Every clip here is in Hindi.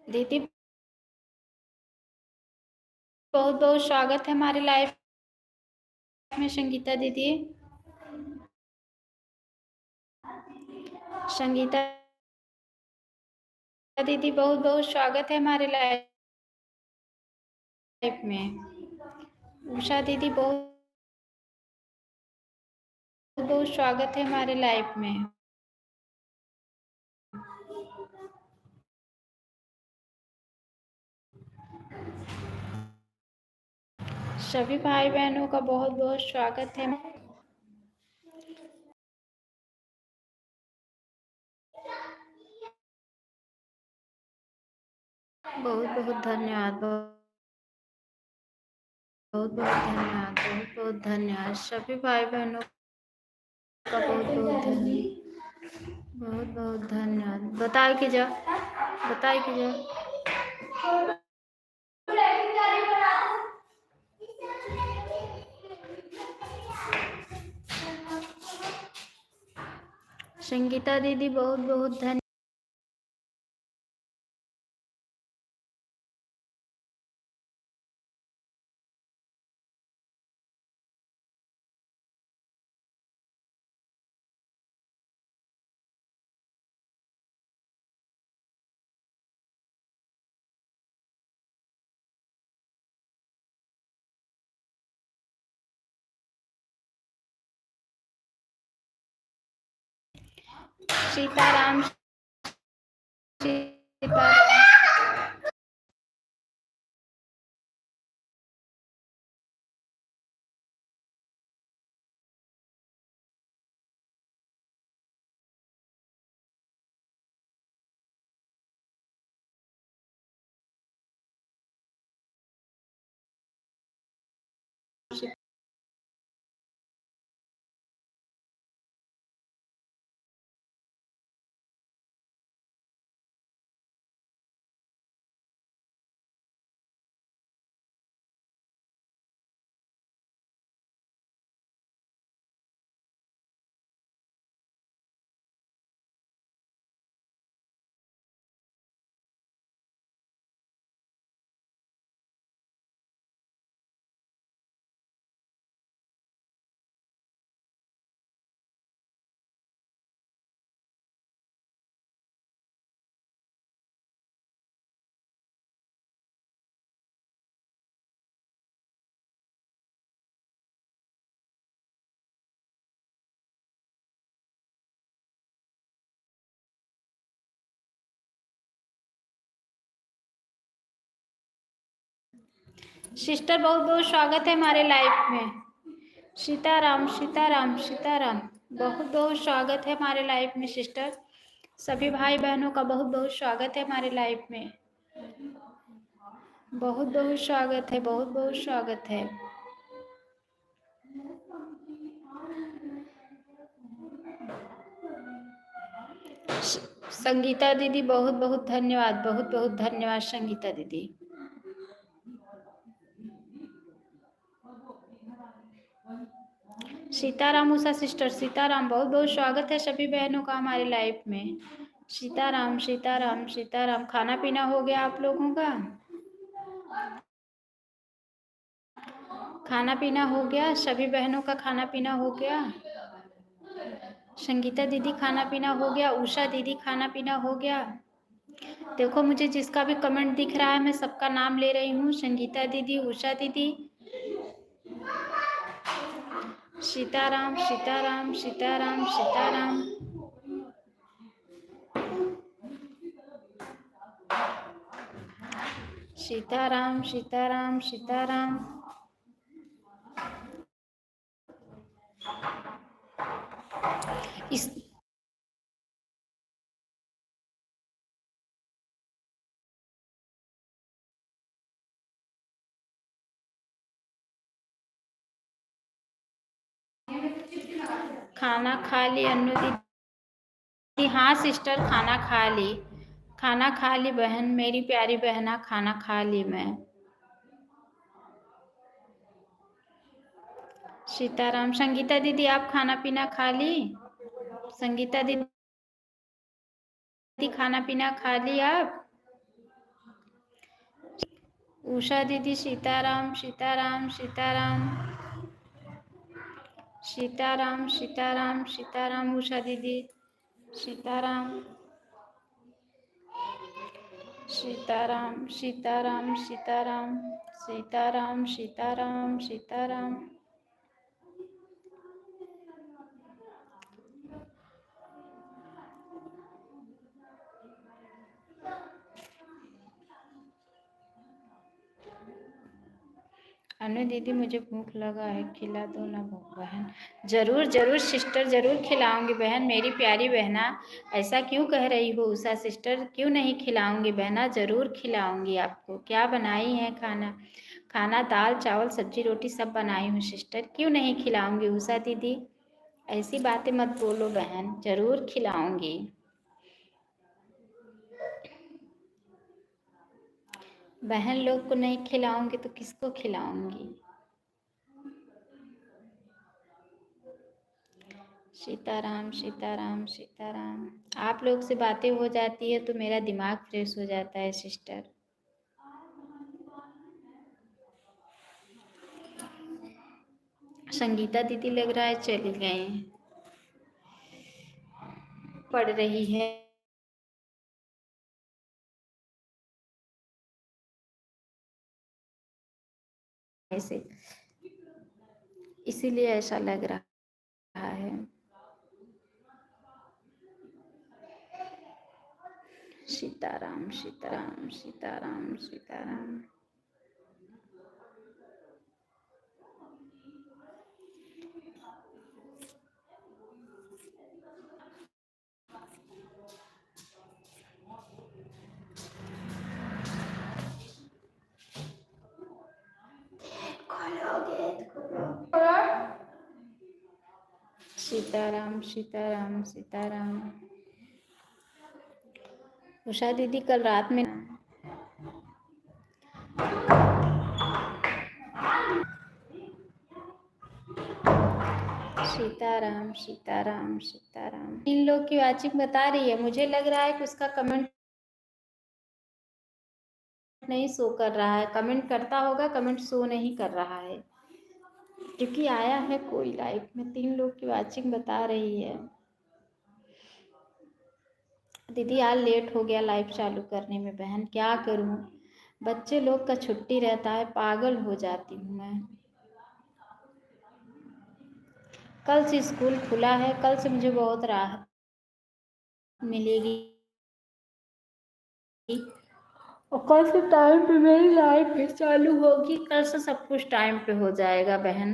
दीदी बहुत बहुत स्वागत है हमारे लाइफ में। संगीता दीदी, संगीता दीदी बहुत बहुत स्वागत है हमारे लाइफ में। उषा दीदी बहुत बहुत स्वागत है हमारे लाइफ में। सभी भाई बहनों का बहुत बहुत स्वागत है। बहुत बहुत धन्यवाद, बहुत बहुत धन्यवाद, बहुत बहुत धन्यवाद सभी भाई बहनों का बहुत बहुत धन्यवाद, बहुत बहुत धन्यवाद। बताए कि जा, बताए कि जा। संगीता दीदी बहुत बहुत धन्यवाद। सीताराम, सीताराम। सिस्टर बहुत बहुत स्वागत है हमारे लाइफ में। सीताराम, सीताराम, सीताराम। बहुत बहुत स्वागत है हमारे लाइफ में सिस्टर। सभी भाई बहनों का बहुत बहुत स्वागत है हमारे लाइफ में। बहुत बहुत स्वागत है, बहुत बहुत स्वागत है। संगीता दीदी बहुत बहुत धन्यवाद, बहुत बहुत धन्यवाद संगीता दीदी। सीताराम उषा सिस्टर, सीताराम बहुत बहुत स्वागत है सभी बहनों का हमारे लाइफ में। सीताराम, सीताराम, सीताराम। खाना पीना हो गया आप लोगों का? खाना पीना हो गया? सभी बहनों का खाना पीना हो गया? संगीता दीदी खाना पीना हो गया? उषा दीदी खाना पीना हो गया? देखो मुझे जिसका भी कमेंट दिख रहा है मैं सबका नाम ले रही हूँ। संगीता दीदी, उषा दीदी। सीताराम, सीताराम, सीताराम, सीताराम। सीताराम, सीताराम, सीताराम। इस खाना खा ली अन्नू दीदी? हाँ सिस्टर, खाना खा ली, खाना खा ली बहन, मेरी प्यारी बहना, खाना खा ली मैं। सीताराम। संगीता दीदी आप खाना पीना खा ली? संगीता दीदी खाना पीना खा ली आप? उषा दीदी सीताराम सीताराम सीताराम सीताराम सीताराम सीताराम। उषा दीदी सीताराम सीताराम सीताराम सीताराम सीताराम सीताराम सीताराम। अनु दीदी मुझे भूख लगा है, खिला दो ना बहन। जरूर जरूर सिस्टर, जरूर खिलाऊंगी बहन, मेरी प्यारी बहना। ऐसा क्यों कह रही हो उषा सिस्टर, क्यों नहीं खिलाऊंगी बहना, जरूर खिलाऊंगी आपको। क्या बनाई है खाना? खाना दाल चावल सब्जी रोटी सब बनाई हूँ सिस्टर, क्यों नहीं खिलाऊंगी उषा दीदी। ऐसी बातें मत बोलो बहन, जरूर खिलाऊंगी। बहन लोग को नहीं खिलाऊंगी तो किसको खिलाऊंगी। सीताराम सीताराम सीताराम। आप लोग से बातें हो जाती है तो मेरा दिमाग फ्रेश हो जाता है सिस्टर। संगीता दीदी लग रहा है चली गई, पढ़ रही है ऐसे, इसीलिए ऐसा लग रहा है। सीताराम सीताराम सीताराम सीताराम। सीताराम सीताराम सीताराम। उषा दीदी कल रात में सीताराम सीताराम सीताराम। इन लोग की वाचिंग बता रही है, मुझे लग रहा है कि उसका कमेंट नहीं शो कर रहा है। कमेंट करता होगा, कमेंट शो नहीं कर रहा है क्योंकि आया है कोई लाइव में। 3 लोग की वाचिंग बता रही है। दीदी आज लेट हो गया लाइव चालू करने में बहन, क्या करूं, बच्चे लोग का छुट्टी रहता है, पागल हो जाती हूँ मैं। कल से स्कूल खुला है, कल से मुझे बहुत राहत मिलेगी और कल से टाइम पे मेरी लाइफ भी चालू होगी। कल से सब कुछ टाइम पे हो जाएगा बहन।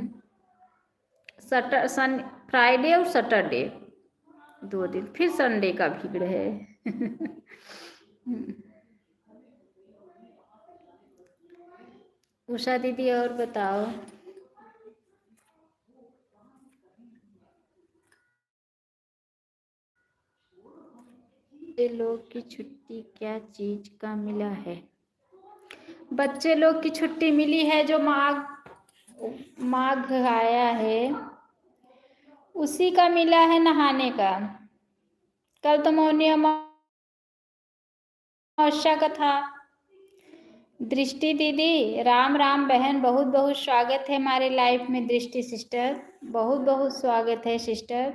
फ्राइडे और सैटरडे 2 दिन, फिर संडे का भीड़ है। उषा दीदी और बताओ। बच्चे लोग की छुट्टी क्या चीज का मिला है? बच्चे लोग की छुट्टी मिली है जो माघ आया है उसी का मिला है नहाने का। कल तो मौनी अमावस्या का था। दृष्टि दीदी राम राम बहन, बहुत बहुत स्वागत है हमारे लाइफ में। दृष्टि सिस्टर बहुत बहुत स्वागत है सिस्टर।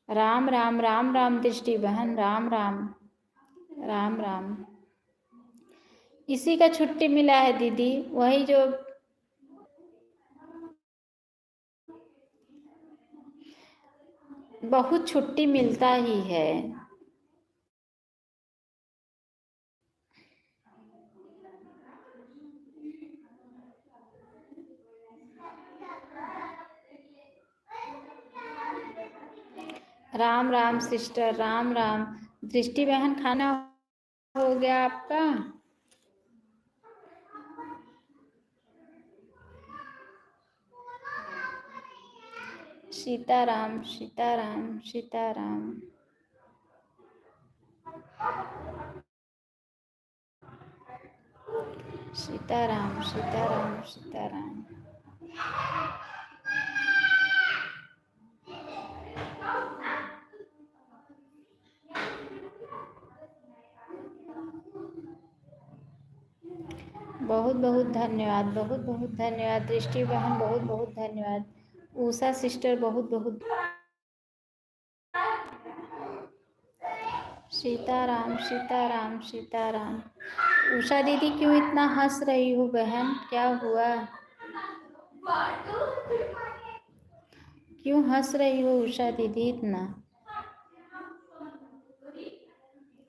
राम राम राम राम दृष्टि बहन, राम राम राम राम। इसी का छुट्टी मिला है दीदी, वही जो बहुत छुट्टी मिलता ही है। राम राम सिस्टर, राम राम। दृष्टि बहन खाना हो गया आपका? सीताराम सीताराम सीताराम। सीताराम सीताराम सीताराम। बहुत बहुत धन्यवाद, बहुत बहुत धन्यवाद। दृष्टि बहन बहुत बहुत धन्यवाद। उषा सिस्टर बहुत बहुत। सीताराम सीताराम सीताराम। उषा दीदी क्यों इतना हंस रही हो बहन, क्या हुआ? क्यों हंस रही हो उषा दीदी इतना,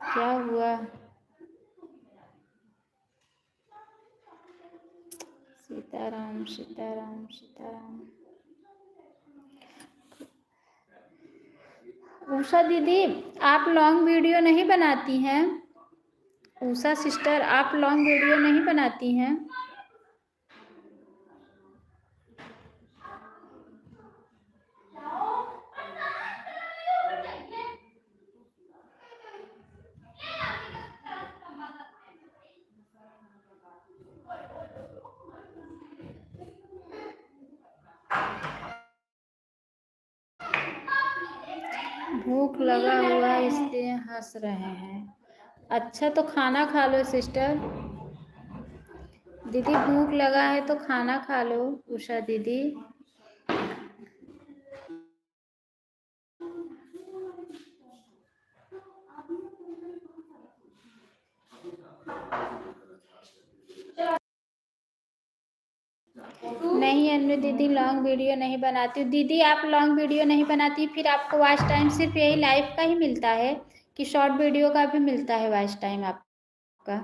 क्या हुआ? सीताराम सीताराम सीताराम। उषा दीदी आप लॉन्ग वीडियो नहीं बनाती हैं? उषा सिस्टर आप लॉन्ग वीडियो नहीं बनाती हैं? भूख लगा हुआ है इसलिए हंस रहे हैं। अच्छा तो खाना खा लो सिस्टर। दीदी भूख लगा है तो खाना खा लो उषा दीदी। नहीं अनु दीदी लॉन्ग वीडियो नहीं बनाती हूँ। दीदी आप लॉन्ग वीडियो नहीं बनाती फिर आपको वॉच टाइम सिर्फ यही लाइव का ही मिलता है कि शॉर्ट वीडियो का भी मिलता है वॉच टाइम आपका?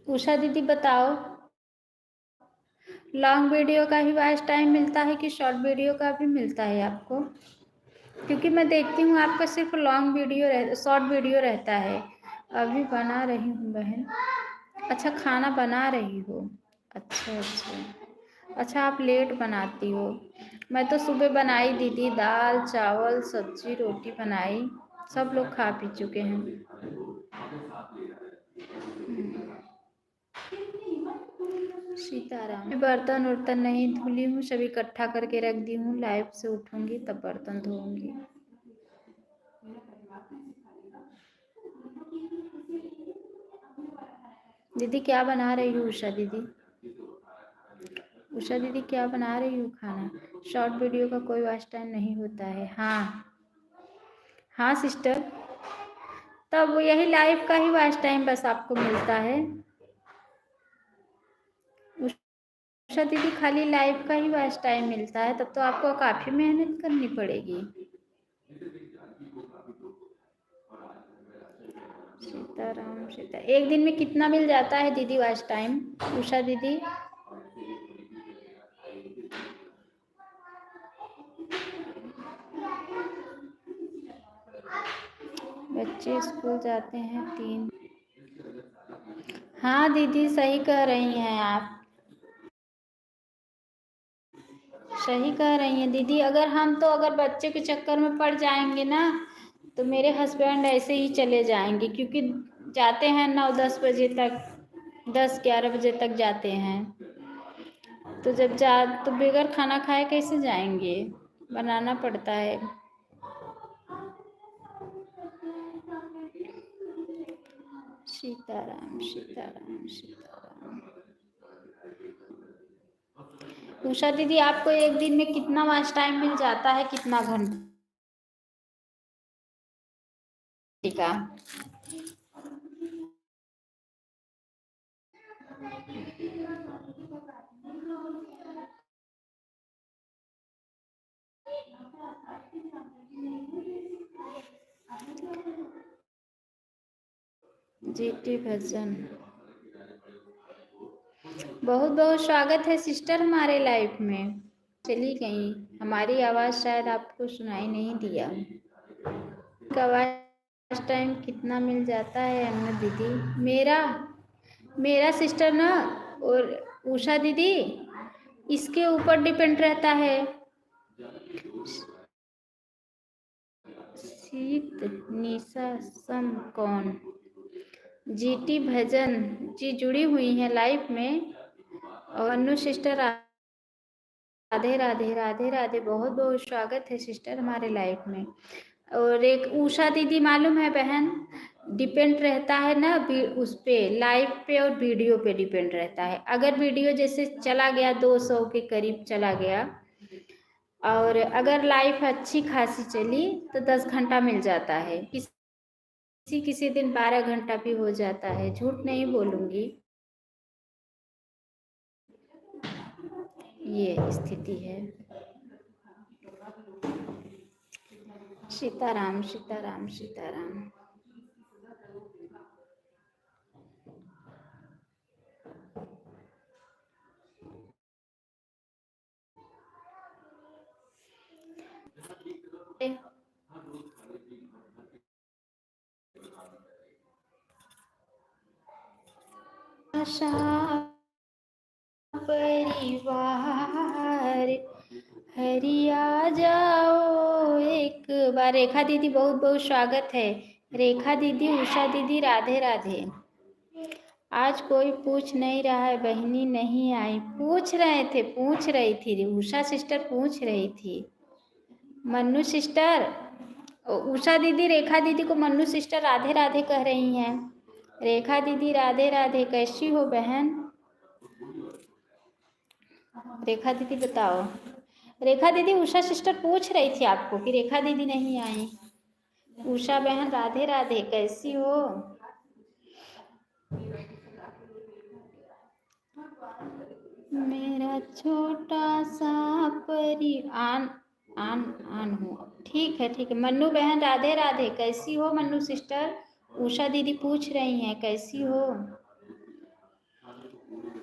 उषा दीदी बताओ, लॉन्ग वीडियो का ही वॉच टाइम मिलता है कि शॉर्ट वीडियो का भी मिलता है आपको? क्योंकि मैं देखती हूँ आपका सिर्फ लॉन्ग वीडियो शॉर्ट वीडियो रहता है। अभी बना रही हूँ बहन। अच्छा खाना बना रही हो? अच्छा अच्छा अच्छा आप लेट बनाती हो। मैं तो सुबह बनाई दीदी, दाल चावल सब्जी रोटी बनाई, सब लोग खा पी चुके हैं। सीताराम। बर्तन उर्तन नहीं धुली हूँ, सब इकट्ठा करके रख दी हूँ। लाइव से उठूंगी तब बर्तन धोऊंगी। दीदी क्या बना रही हो उषा दीदी? उषा दीदी क्या बना रही हो खाना? शॉर्ट वीडियो का कोई वॉच टाइम नहीं होता है। हाँ हाँ सिस्टर, तब यही लाइव का ही वॉच टाइम बस आपको मिलता है। उषा दीदी खाली लाइव का ही वॉच टाइम मिलता है, तब तो आपको काफी मेहनत करनी पड़ेगी। सीताराम सीता। एक दिन में कितना मिल जाता है दीदी वॉच टाइम उषा दीदी? बच्चे स्कूल जाते हैं 3। हाँ दीदी सही कह रही हैं आप, सही कह रही हैं दीदी। अगर हम तो अगर बच्चे के चक्कर में पड़ जाएंगे ना तो मेरे हस्बैंड ऐसे ही चले जाएंगे, क्योंकि जाते हैं 9-10 बजे तक, 10-11 बजे तक जाते हैं। तो जब जा तो बगैर खाना खाए कैसे जाएंगे, बनाना पड़ता है। सीताराम सीताराम सीताराम। उषा दीदी आपको एक दिन में कितना वॉच टाइम मिल जाता है, कितना घंटे का? जीटी भजन। बहुत बहुत स्वागत है सिस्टर हमारे लाइफ में। चली गई, हमारी आवाज़ शायद आपको सुनाई नहीं दिया। का वॉच टाइम कितना मिल जाता है अन्नू दीदी? मेरा मेरा सिस्टर ना, और उषा दीदी इसके ऊपर डिपेंड रहता है। शीत निशा सम कौन? जीटी भजन जी जुड़ी हुई हैं लाइफ में। और अनु सिस्टर राधे राधे राधे राधे, बहुत बहुत स्वागत है सिस्टर हमारे लाइफ में। और एक उषा दीदी मालूम है बहन, डिपेंड रहता है ना उस पे, लाइव पे और वीडियो पे डिपेंड रहता है। अगर वीडियो जैसे चला गया 200 के करीब चला गया, और अगर लाइव अच्छी खासी चली तो 10 घंटा मिल जाता है, किसी किसी दिन 12 घंटा भी हो जाता है, झूठ नहीं बोलूँगी। ये स्थिति है। सीताराम सीताराम सीताराम। आशा परिवार हरि आ जाओ एक बार। रेखा दीदी बहुत बहुत स्वागत है। रेखा दीदी, उषा दीदी, राधे राधे। आज कोई पूछ नहीं रहा है, बहनी नहीं आई। पूछ रही थी, उषा सिस्टर पूछ रही थी। मन्नू सिस्टर, उषा दीदी रेखा दीदी को मन्नू सिस्टर राधे राधे कह रही हैं। रेखा दीदी राधे राधे, कैसी हो बहन? रेखा दीदी बताओ। रेखा दीदी, उषा सिस्टर पूछ रही थी आपको कि रेखा दीदी नहीं आई। उषा बहन राधे राधे, कैसी हो? मेरा छोटा सा आन हूँ। ठीक है ठीक है। मन्नू बहन राधे राधे, कैसी हो मन्नू सिस्टर? उषा दीदी पूछ रही हैं कैसी हो?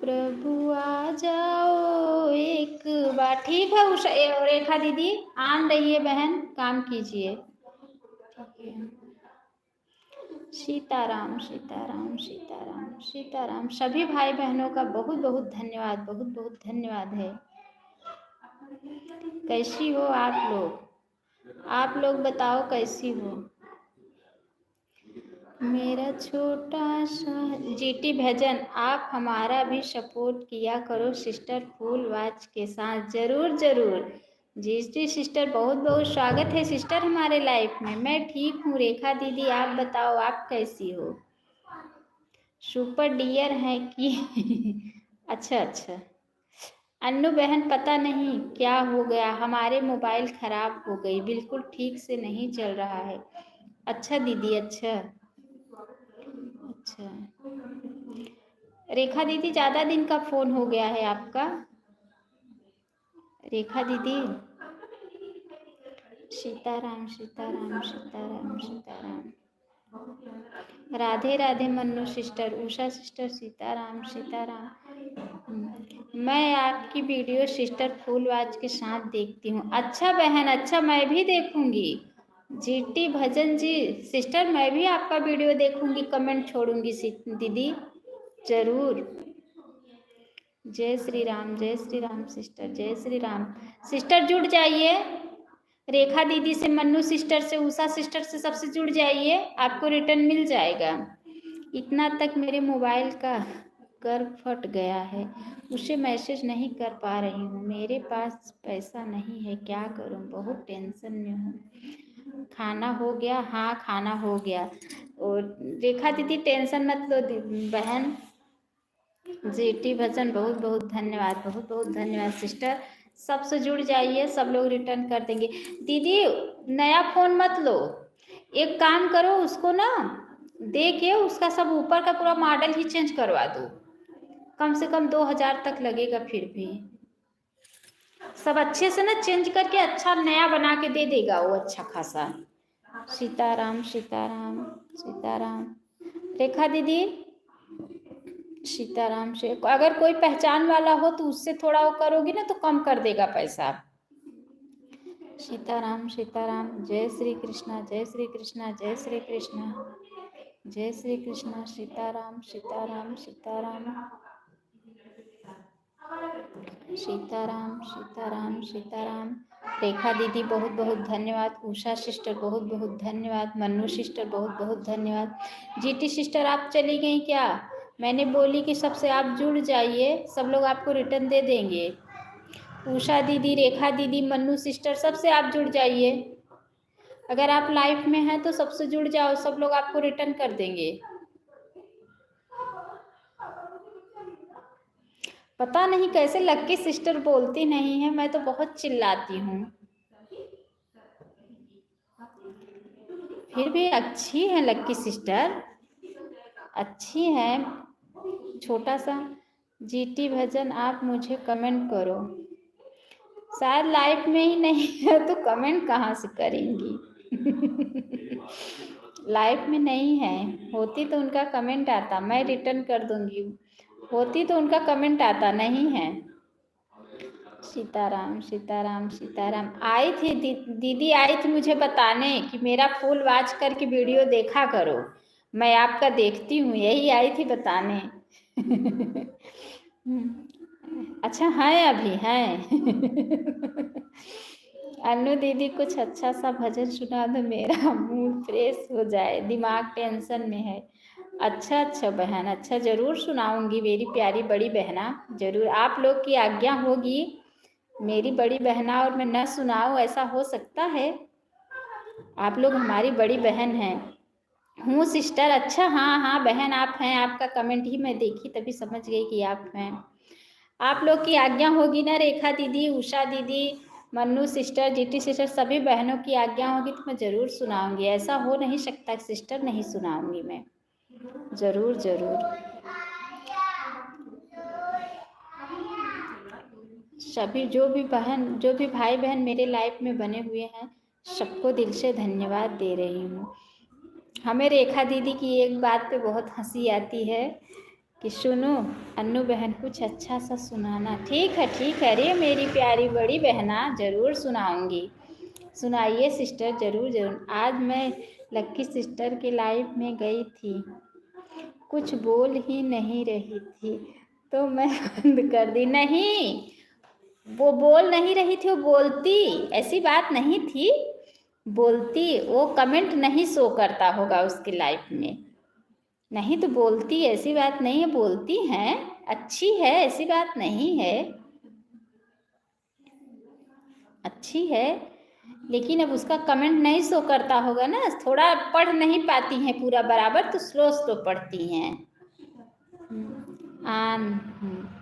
प्रभु आ जाओ एक बार। ठीक है उषा, रेखा दीदी आन रही है बहन, काम कीजिए। ठीक है। सीताराम सीताराम सीताराम सीताराम। सभी भाई बहनों का बहुत बहुत धन्यवाद, बहुत बहुत धन्यवाद है। कैसी हो आप लोग? आप लोग बताओ कैसी हो? मेरा छोटा सा जीटी भजन, आप हमारा भी सपोर्ट किया करो सिस्टर, फुल वॉच के साथ। जरूर जरूर जीटी सिस्टर, बहुत बहुत स्वागत है सिस्टर हमारे लाइफ में। मैं ठीक हूँ रेखा दीदी, आप बताओ आप कैसी हो? सुपर डियर है कि अच्छा अच्छा। अन्नू बहन पता नहीं क्या हो गया, हमारे मोबाइल खराब हो गई, बिल्कुल ठीक से नहीं चल रहा है। अच्छा दीदी, अच्छा अच्छा। रेखा दीदी, ज़्यादा दिन का फ़ोन हो गया है आपका? रेखा दीदी, सीताराम सीताराम सीताराम सीताराम। Radhe Radhe Mannu sister, Usha sister, Sitaram Sitaram. मैं आपकी वीडियो सिस्टर फुल वॉच के साथ देखती हूँ। अच्छा बहन, अच्छा, मैं भी देखूंगी। जीटी भजन जी सिस्टर, मैं भी आपका वीडियो देखूंगी, कमेंट छोड़ूंगी दीदी, जरूर। जय श्री राम सिस्टर, जय श्री राम सिस्टर। जुड़ जाइए रेखा दीदी से, मन्नू सिस्टर से, उषा सिस्टर से, सबसे जुड़ जाइए, आपको रिटर्न मिल जाएगा। इतना तक मेरे मोबाइल का कर्व फट गया है, उसे मैसेज नहीं कर पा रही हूँ। मेरे पास पैसा नहीं है, क्या करूँ? बहुत टेंशन में हूँ। खाना हो गया? हाँ खाना हो गया। और रेखा दीदी टेंशन मत लो बहन। जीटी भजन बहुत बहुत धन्यवाद, बहुत बहुत धन्यवाद सिस्टर। सबसे जुड़ जाइए, सब लोग रिटर्न कर देंगे। दीदी नया फ़ोन मत लो, एक काम करो, उसको ना देखिए, उसका सब ऊपर का पूरा मॉडल ही चेंज करवा दो। कम से कम 2000 तक लगेगा, फिर भी सब अच्छे से ना चेंज करके अच्छा नया बना के दे देगा वो, अच्छा खासा। सीताराम सीताराम सीताराम। रेखा दीदी, सीताराम से अगर कोई पहचान वाला हो तो उससे थोड़ा वो करोगी ना तो कम कर देगा पैसा। सीताराम सीताराम। जय श्री कृष्णा, जय श्री कृष्णा, जय श्री कृष्णा, जय श्री कृष्णा। सीताराम सीताराम सीताराम सीताराम सीताराम सीताराम। रेखा दीदी बहुत बहुत धन्यवाद, उषा सिस्टर बहुत बहुत धन्यवाद, मन्नू सिस्टर बहुत बहुत धन्यवाद। जीटी सिस्टर आप चली गई क्या? मैंने बोली कि सबसे आप जुड़ जाइए, सब लोग आपको रिटर्न दे देंगे। उषा दीदी, रेखा दीदी, मन्नू सिस्टर, सबसे आप जुड़ जाइए। अगर आप लाइफ में हैं तो सबसे जुड़ जाओ, सब लोग आपको रिटर्न कर देंगे। पता नहीं कैसे लक्की सिस्टर बोलती नहीं है, मैं तो बहुत चिल्लाती हूँ। फिर भी अच्छी है लक्की सिस्टर, अच्छी है। छोटा सा जीटी भजन आप मुझे कमेंट करो। शायद लाइफ में ही नहीं है तो कमेंट कहाँ से करेंगी। लाइफ में नहीं है, होती तो उनका कमेंट आता, मैं रिटर्न कर दूंगी। होती तो उनका कमेंट आता, नहीं है। सीताराम सीताराम सीताराम। आई थी दीदी आई थी मुझे बताने कि मेरा फुल वॉच करके वीडियो देखा करो, मैं आपका देखती हूँ, यही आई थी बताने। अच्छा है, अभी है। अनु दीदी कुछ अच्छा सा भजन सुना दो, मेरा मूड फ्रेश हो जाए, दिमाग टेंशन में है। अच्छा अच्छा बहन, अच्छा जरूर सुनाऊंगी मेरी प्यारी बड़ी बहना, जरूर। आप लोग की आज्ञा होगी मेरी बड़ी बहना और मैं न सुनाऊं, ऐसा हो सकता है? आप लोग हमारी बड़ी बहन हैं। हूँ सिस्टर, अच्छा हाँ हाँ बहन आप हैं, आपका कमेंट ही मैं देखी तभी समझ गई कि आप हैं। आप लोग की आज्ञा होगी ना, रेखा दीदी, उषा दीदी, मन्नू सिस्टर, जीटी सिस्टर, सभी बहनों की आज्ञा होगी तो मैं ज़रूर सुनाऊंगी। ऐसा हो नहीं सकता सिस्टर नहीं सुनाऊंगी मैं, ज़रूर ज़रूर। सभी जो भी बहन, जो भी भाई बहन मेरे लाइफ में बने हुए हैं, सबको दिल से धन्यवाद दे रही हूँ। हमें रेखा दीदी की एक बात पे बहुत हंसी आती है कि सुनो अन्नू बहन कुछ अच्छा सा सुनाना। ठीक है ठीक है, अरे मेरी प्यारी बड़ी बहना, ज़रूर सुनाऊंगी। सुनाइए सिस्टर, ज़रूर ज़रूर। आज मैं लक्की सिस्टर के लाइफ में गई थी, कुछ बोल ही नहीं रही थी तो मैं बंद कर दी। नहीं, वो बोल नहीं रही थी, वो बोलती, ऐसी बात नहीं थी, बोलती। वो कमेंट नहीं शो करता होगा उसकी लाइफ में, नहीं तो बोलती, ऐसी बात नहीं है, बोलती हैं, अच्छी है, ऐसी बात नहीं है, अच्छी है। लेकिन अब उसका कमेंट नहीं शो करता होगा ना, थोड़ा पढ़ नहीं पाती हैं पूरा बराबर तो स्लो स्लो पढ़ती हैं। आन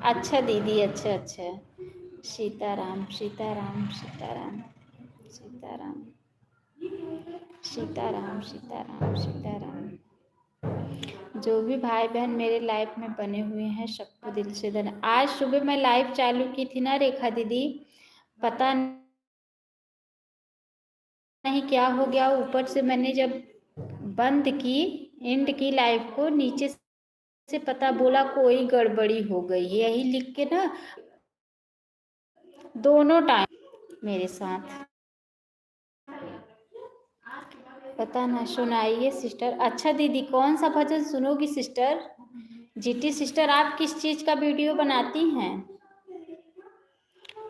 अच्छा दीदी, अच्छा अच्छा। सीताराम सीताराम सीताराम सीताराम सीताराम सीताराम सीताराम। जो भी भाई बहन मेरे लाइफ में बने हुए हैं सबको दिल से धन्यवाद। आज सुबह मैं लाइव चालू की थी ना रेखा दीदी, पता नहीं क्या हो गया, ऊपर से मैंने जब बंद की, एंड की लाइव को, नीचे से पता बोला कोई गड़बड़ी हो गई, यही लिख के ना दोनों टाइम मेरे साथ। पता ना, सुनाइए सिस्टर। अच्छा दीदी कौन सा भजन सुनोगी सिस्टर? जीटी सिस्टर आप किस चीज़ का वीडियो बनाती हैं?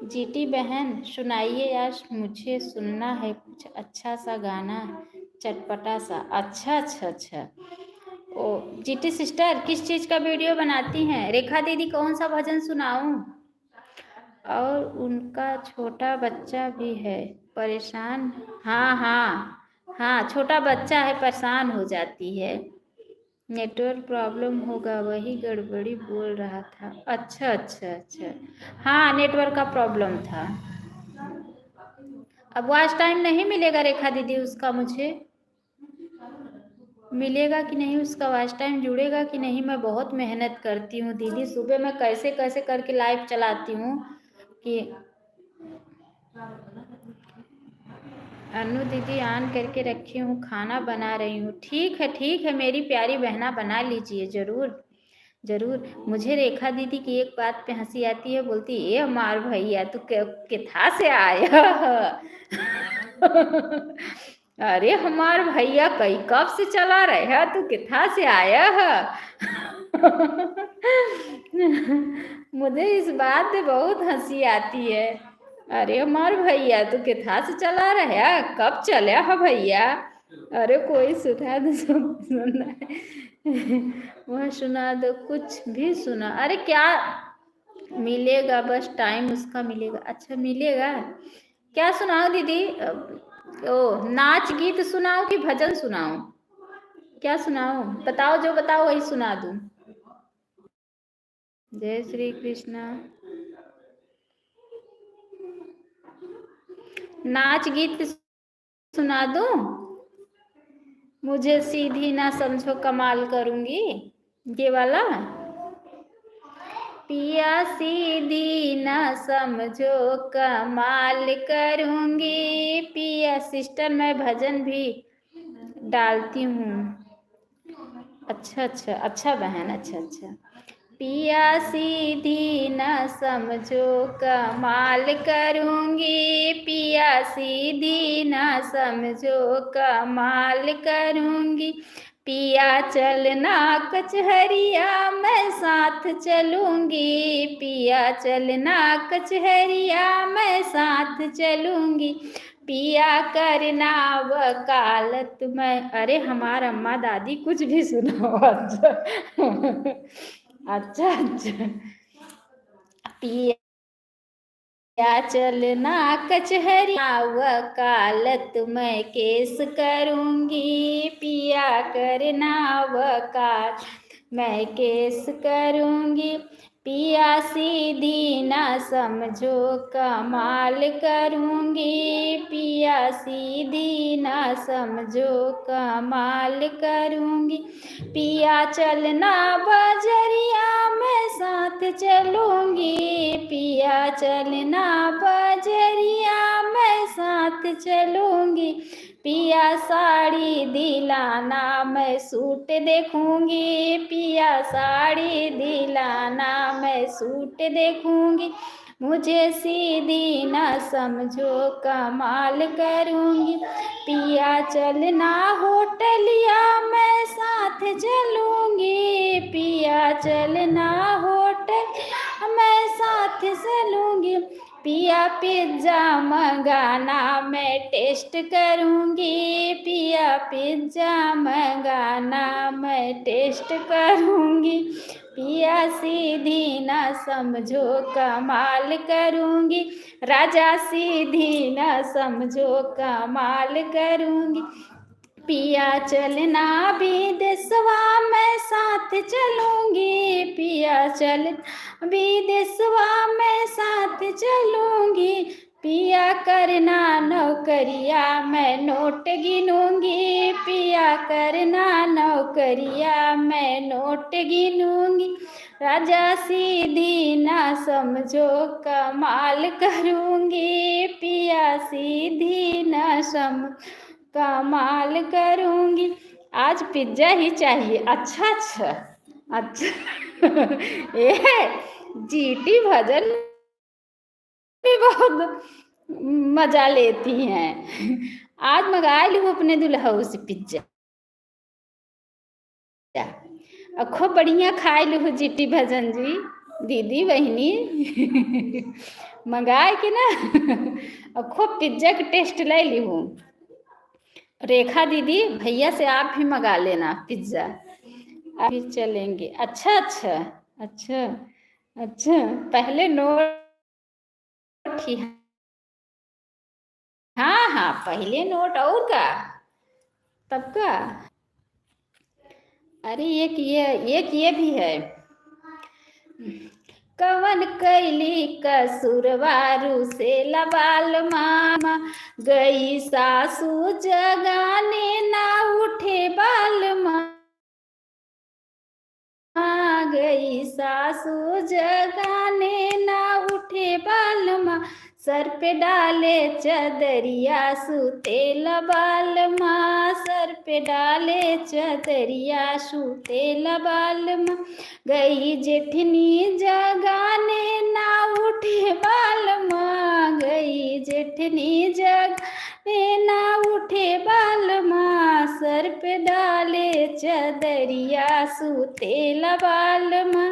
जीटी बहन सुनाइए यार, मुझे सुनना है कुछ अच्छा सा गाना, चटपटा सा। अच्छा अच्छा अच्छा। ओ जीटी सिस्टर किस चीज़ का वीडियो बनाती हैं? रेखा दीदी कौन सा भजन सुनाऊं? और उनका छोटा बच्चा भी है परेशान। हाँ हाँ हाँ, छोटा बच्चा है, परेशान हो जाती है। नेटवर्क प्रॉब्लम होगा, वही गड़बड़ी बोल रहा था। अच्छा अच्छा अच्छा, हाँ नेटवर्क का प्रॉब्लम था। अब वॉच टाइम नहीं मिलेगा रेखा दीदी उसका, मुझे मिलेगा कि नहीं उसका वॉच टाइम, जुड़ेगा कि नहीं? मैं बहुत मेहनत करती हूँ दीदी, सुबह मैं कैसे कैसे करके लाइव चलाती हूँ कि अनु दीदी ऑन करके रखी हूँ, खाना बना रही हूँ। ठीक है मेरी प्यारी बहना, बना लीजिए ज़रूर ज़रूर। मुझे रेखा दीदी की एक बात पे हंसी आती है, बोलती ये हमार भैया तू किथा से आया? अरे हमार भैया कई कब से चला रहे है, तू किथा से आया है? मुझे इस बात पे बहुत हंसी आती है। अरे हमार भैया तू किथा से चला रहे है, कब चले है भैया? अरे कोई सुना दो, सुना वह सुना दो, कुछ भी सुना। अरे क्या मिलेगा, बस टाइम उसका मिलेगा। अच्छा मिलेगा, क्या सुनाओ दीदी? ओ, नाच गीत सुनाओ कि भजन सुनाओ? क्या सुनाओ? बताओ, जो बताओ वही सुना दूं। जय श्री कृष्णा। नाच गीत सुना दूं? मुझे सीधी ना समझो कमाल करूंगी, ये वाला। पिया सीधी ना समझो कमाल करूंगी। पिया सिस्टर, मैं भजन भी डालती हूँ। अच्छा अच्छा अच्छा बहन, अच्छा अच्छा। पिया सीधी न समझो कमाल करूंगी। पिया सीधी न समझो कमाल करूंगी। पिया चलना कचहरिया मैं साथ चलूंगी। पिया चलना कचहरिया मैं साथ चलूंगी। पिया करना वकालत में। अरे हमारा अम्मा दादी कुछ भी सुनाओ। अच्छा अच्छा अच्छा। पिया चलना कचहरिया वकालत में केस करूंगी। पिया करना वकालत मैं केस करूंगी। पिया सीधी ना समझो कमाल करूंगी। पिया सीधी ना समझो कमाल करूंगी। पिया चलना बजरिया मैं साथ चलूंगी। पिया चलना बजरिया मैं साथ चलूंगी। पिया साड़ी दिलाना मैं सूट देखूंगी। पिया साड़ी दिलाना मैं सूट देखूंगी। मुझे सीधी ना समझो कमाल करूंगी। पिया चलना होटलिया मैं साथ चलूंगी। पिया चलना होटल मैं साथ चलूंगी। पिया पिज्जा मंगाना मैं टेस्ट करूंगी। पिया पिज्जा मंगाना मैं टेस्ट करूंगी। पिया सीधी ना समझो कमाल करूंगी। राजा सीधी ना समझो कमाल करूंगी। पिया चलना विदेशवा मैं साथ चलूंगी। पिया चल विदेशवा मैं साथ चलूंगी। पिया करना नौकरिया मैं नोट गिनूंगी। पिया करना नौकरिया मैं नोट गिनूंगी। राजा सीधी ना समझो कमाल करूंगी। पिया सीधी ना समझ कमाल करूंगी। आज पिज्जा ही चाहिए। अच्छा अच्छा अच्छा। ये जीटी भजन भी बहुत मजा लेती हैं। आज मंगा लूँ अपने दुल्हऊ से पिज्जा। खूब बढ़िया खाए लूँ जीटी भजन जी, दीदी बहनी। मंगाए कि ना। और खूब पिज्जा के टेस्ट ले ली हूँ। रेखा दीदी, भैया से आप भी मंगा लेना पिज्जा, अभी चलेंगे। अच्छा अच्छा अच्छा अच्छा। पहले नोट ही। हाँ हाँ, पहले नोट और का तब का। अरे एक ये भी है। कवन कैली कसूरवारू से लबाल मामा। गई सासू जगाने ना उठे बाल माँ। गई सासू जगाने ना उठे बाल माँ। सर पे डाले चदरिया सूते लबाल माँ। सर पे डाले चदरिया सूते लबाल माँ। गई जेठनी जगाने ना उठे बाल माँ। गई जेठनी जगाने ना उठे बाल माँ। सर पे डाले चदरिया सूते लबाल माँ।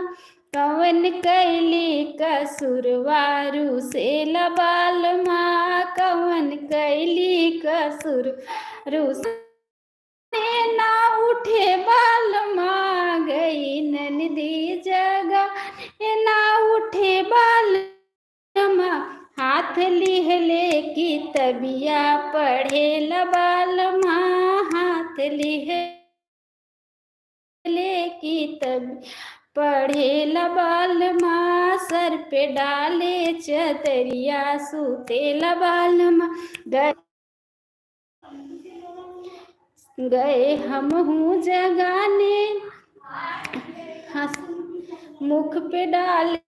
कवन कैली कसूरवारू से लबाल माँ। कवन कैली कसूरवारू से ना उठे बाल माँ। गई ननदी जगा ना उठे बाल माँ। हाथ लिहले की तबिया पढ़े लिहे की तब पढ़े लबाल माँ सर पे डाले चतरिया सूते लबाल माँ गए हम हूँ जगाने हंस मुख पे डाले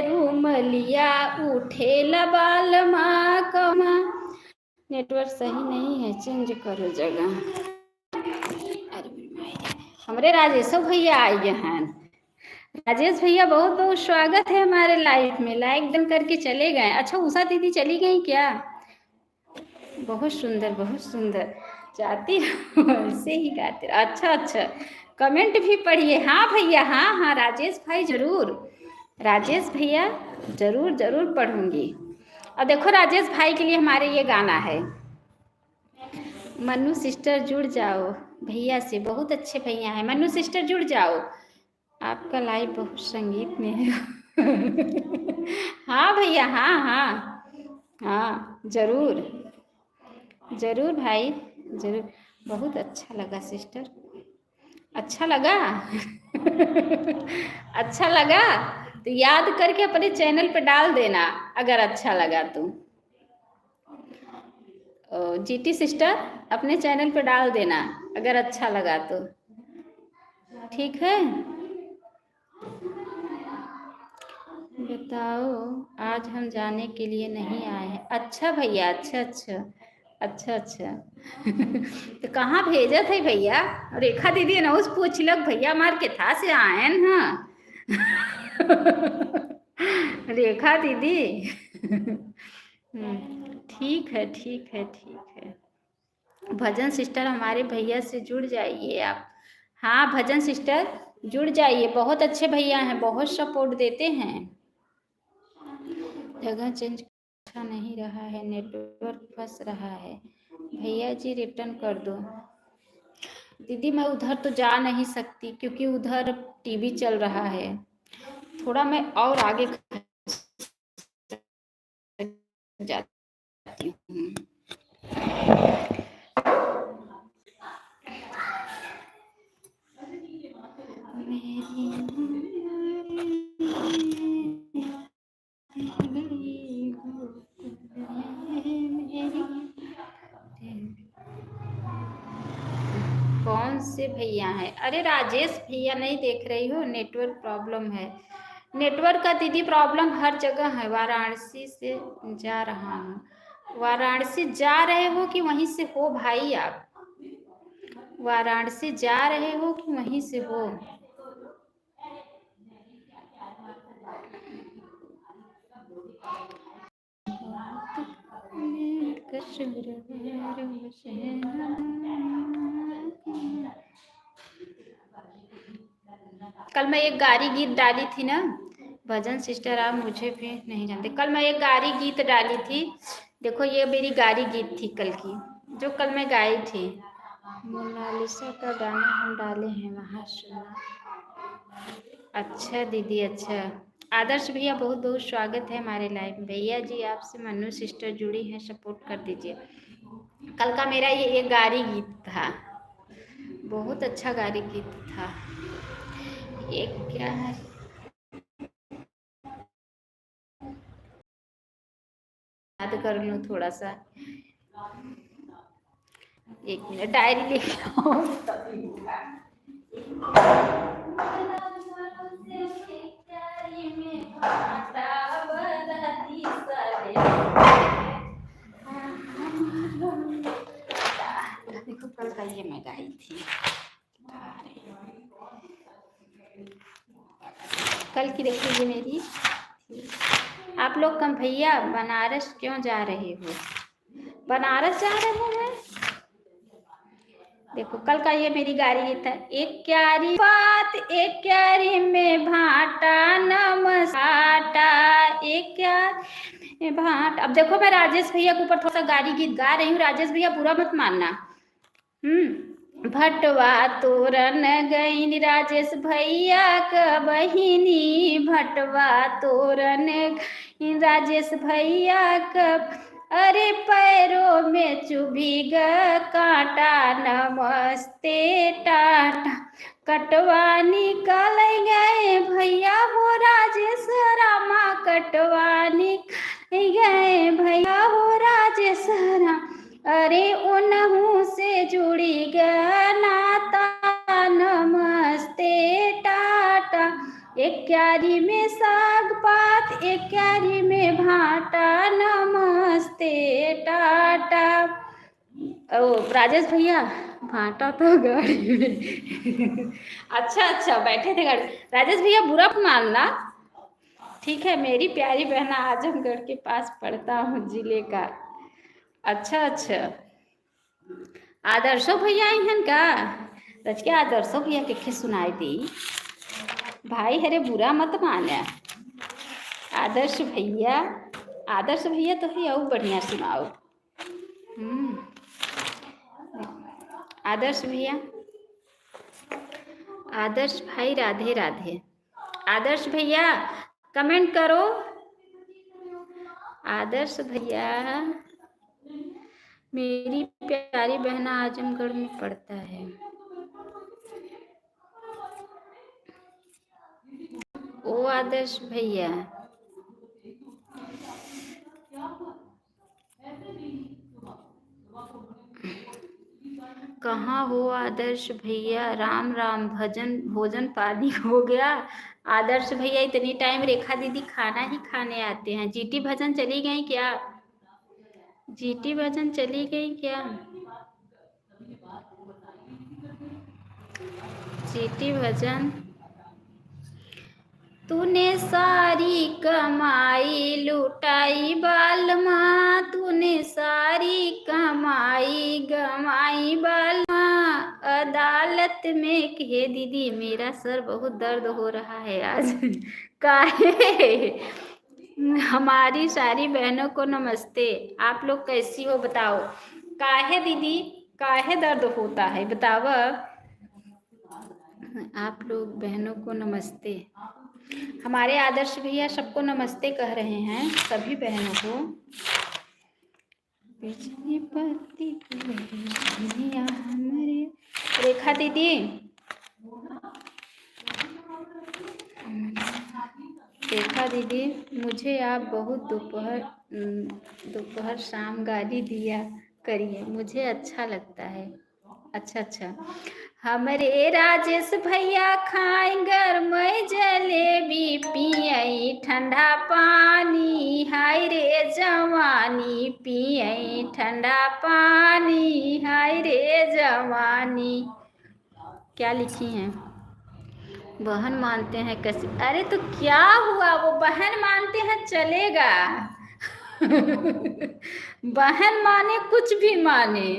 रूमलिया उठे लबाल माँ कमा। नेटवर्क सही नहीं है, चेंज करो जगह। हमारे राजेश भैया आए हैं। राजेश भैया बहुत बहुत स्वागत है हमारे लाइव में। लाइक डन करके चले गए। अच्छा उषा दीदी चली गई क्या? बहुत सुंदर बहुत सुंदर जाती ऐसे ही गाते। अच्छा अच्छा कमेंट भी पढ़िए। हाँ भैया, हाँ हाँ राजेश भाई जरूर, राजेश भैया जरूर जरूर पढ़ूंगी। और देखो राजेश भाई के लिए हमारे ये गाना है, मन्नू सिस्टर जुड़ जाओ भैया से। बहुत अच्छे भैया हैं, मन्नू सिस्टर जुड़ जाओ। आपका लाइव बहुत संगीत में है। हाँ भैया, हाँ हाँ हाँ जरूर जरूर भाई जरूर। बहुत अच्छा लगा सिस्टर, अच्छा लगा। अच्छा लगा तो याद करके अपने चैनल पे डाल देना अगर अच्छा लगा तो। जीटी सिस्टर अपने चैनल पे डाल देना अगर अच्छा लगा तो, ठीक है। बताओ आज हम जाने के लिए नहीं आए हैं। अच्छा भैया, अच्छा अच्छा अच्छा अच्छा। तो कहाँ भेजा थे भैया? रेखा दीदी ना उस पूछलक भैया मार के था से आए ना। रेखा दीदी। ठीक है ठीक है ठीक है। भजन सिस्टर हमारे भैया से जुड़ जाइए आप। हाँ भजन सिस्टर जुड़ जाइए, बहुत अच्छे भैया हैं, बहुत सपोर्ट देते हैं। जगह चेंज अच्छा नहीं रहा है, नेटवर्क फंस रहा है। भैया जी रिटर्न कर दो। दीदी मैं उधर तो जा नहीं सकती क्योंकि उधर टीवी चल रहा है। थोड़ा मैं और आगे जाती हूँ। कौन से भैया हैं? अरे राजेश भैया नहीं देख रही हो, नेटवर्क प्रॉब्लम है। नेटवर्क का दीदी प्रॉब्लम हर जगह है। वाराणसी से जा रहा हूँ। वाराणसी जा रहे हो कि वहीं से हो भाई आप? वाराणसी जा रहे हो कि वहीं से हो? कल मैं एक गारी गीत डाली थी ना, भजन सिस्टर आप मुझे भी नहीं जानते। कल मैं एक गारी गीत डाली थी, देखो ये मेरी गारी गीत थी कल की, जो कल मैं गाई थी। मोनालिसा का गाना हम डाले हैं वहाँ सुना। अच्छा दीदी अच्छा। आदर्श भैया बहुत बहुत स्वागत है हमारे लाइव में। भैया जी आपसे मन्नू सिस्टर जुड़ी हैं, सपोर्ट कर दीजिए। कल का मेरा ये गारी गीत था, बहुत अच्छा गारी गीत था। एक क्या है, याद कर लूँ थोड़ा सा, एक मिनट डायरी लेके आओ। देखो कल का ये मैं गाई थी। कल की देखो ये मेरी। आप लोग कम भैया बनारस क्यों जा रहे हो? बनारस जा रहे हैं? देखो कल का ये मेरी गारी था। एक क्यारी बात एक क्यारी में भाटा नमसाटा, एक क्यारी में भाट। अब देखो मैं राजेश भैया के ऊपर थोड़ा सा गारी गीत गा रही हूँ, राजेश भैया बुरा मत मानना। भटवा तोरन गईन राजेश भैया का बहिनी, भटवा तोरन राजेश भैया का अरे पैरों में चुभी ग कांटा, नमस्ते टाटा। कटवा निकल गए भैया हो राजेश रामा, कटवा निकल गए भैया हो राजेश रामा। अरे उन्हू से जुड़ी गया नाता, नमस्ते टाटा। एक क्यारी में साग पात, एक क्यारी में भाटा, नमस्ते टाटा। ओ राजेश भैया, भाटा तो गाड़ी में। अच्छा अच्छा, बैठे थे गाड़ी। राजेश भैया बुरा मत मानना, ठीक है। मेरी प्यारी बहना आजमगढ़ के पास पड़ता हूँ जिले का। अच्छा अच्छा, आदर्शो भैया इहन का रच के आदर्शो भैया के सुनाई दी भाई, हरे बुरा मत माने। आदर्श भैया, आदर्श भैया तो ही और बढ़िया सुनाओ। आदर्श भैया, आदर्श भाई राधे राधे। आदर्श भैया कमेंट करो। आदर्श भैया, मेरी प्यारी बहना आजमगढ़ में पड़ता है। ओ आदर्श भैया, कहाँ हो आदर्श भैया? राम राम, भजन भोजन पानी हो गया? आदर्श भैया इतनी टाइम रेखा दीदी खाना ही खाने आते हैं। जीटी भजन चली गई क्या? जीटी भजन चली गई क्या? जीटी भजन, तूने सारी कमाई लुटाई बालमा, तूने सारी कमाई गमाई बालमा। अदालत में कहे दीदी, मेरा सर बहुत दर्द हो रहा है आज। काहे? हमारी सारी बहनों को नमस्ते। आप लोग कैसी हो बताओ? काहे दीदी, काहे दर्द होता है बताओ? आप लोग बहनों को नमस्ते। हमारे आदर्श भैया सबको नमस्ते कह रहे हैं, सभी बहनों को। बिजली पत्ती हमारे रेखा दीदी, रेखा दीदी, मुझे आप बहुत दोपहर शाम गाली दिया करिए, मुझे अच्छा लगता है। अच्छा अच्छा, हमरे राजेश भैया खाए गरम जलेबी, पियई ठंडा पानी, हाय रे जवानी, पियई ठंडा पानी, हाय रे जवानी। क्या लिखी हैं? बहन मानते हैं कैसे? अरे तो क्या हुआ, वो बहन मानते हैं चलेगा। बहन माने कुछ भी माने।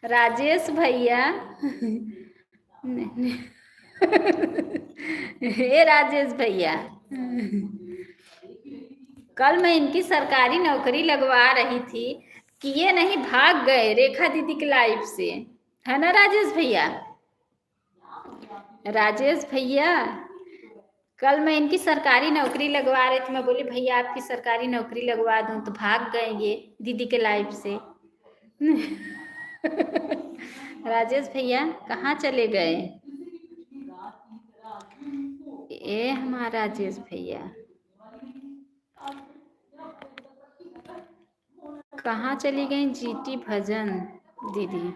राजेश भैया, हे राजेश भैया, कल मैं इनकी सरकारी नौकरी लगवा रही थी कि ये नहीं भाग गए रेखा दीदी की लाइफ से, है ना राजेश भैया? राजेश भैया, कल मैं इनकी सरकारी नौकरी लगवा रही थी, मैं बोली भैया आपकी सरकारी नौकरी लगवा दूं, तो भाग गए ये दीदी के लाइफ से। राजेश भैया कहाँ चले गए? ये हमारा राजेश भैया कहाँ चली गई? जीटी भजन दीदी,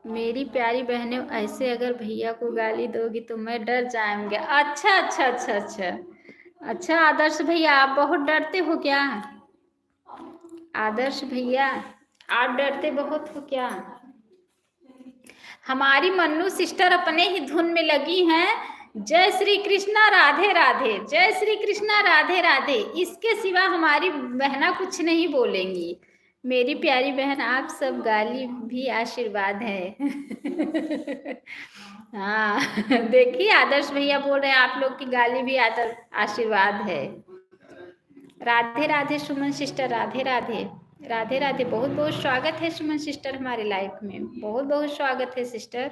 मेरी प्यारी बहनें, ऐसे अगर भैया को गाली दोगी तो मैं डर जाऊंगी। अच्छा अच्छा अच्छा अच्छा अच्छा, आदर्श भैया आप बहुत डरते हो क्या? आदर्श भैया आप डरते बहुत हो क्या? हमारी मन्नू सिस्टर अपने ही धुन में लगी हैं। जय श्री कृष्णा राधे राधे, जय श्री कृष्णा राधे राधे, इसके सिवा हमारी बहना कुछ नहीं बोलेंगी। मेरी प्यारी बहन, आप सब गाली भी आशीर्वाद है। हाँ, देखिए आदर्श भैया बोल रहे हैं आप लोग की गाली भी आशीर्वाद है। राधे राधे सुमन सिस्टर, राधे राधे, राधे राधे। बहुत बहुत स्वागत है सुमन सिस्टर हमारे लाइफ में, बहुत बहुत स्वागत है सिस्टर।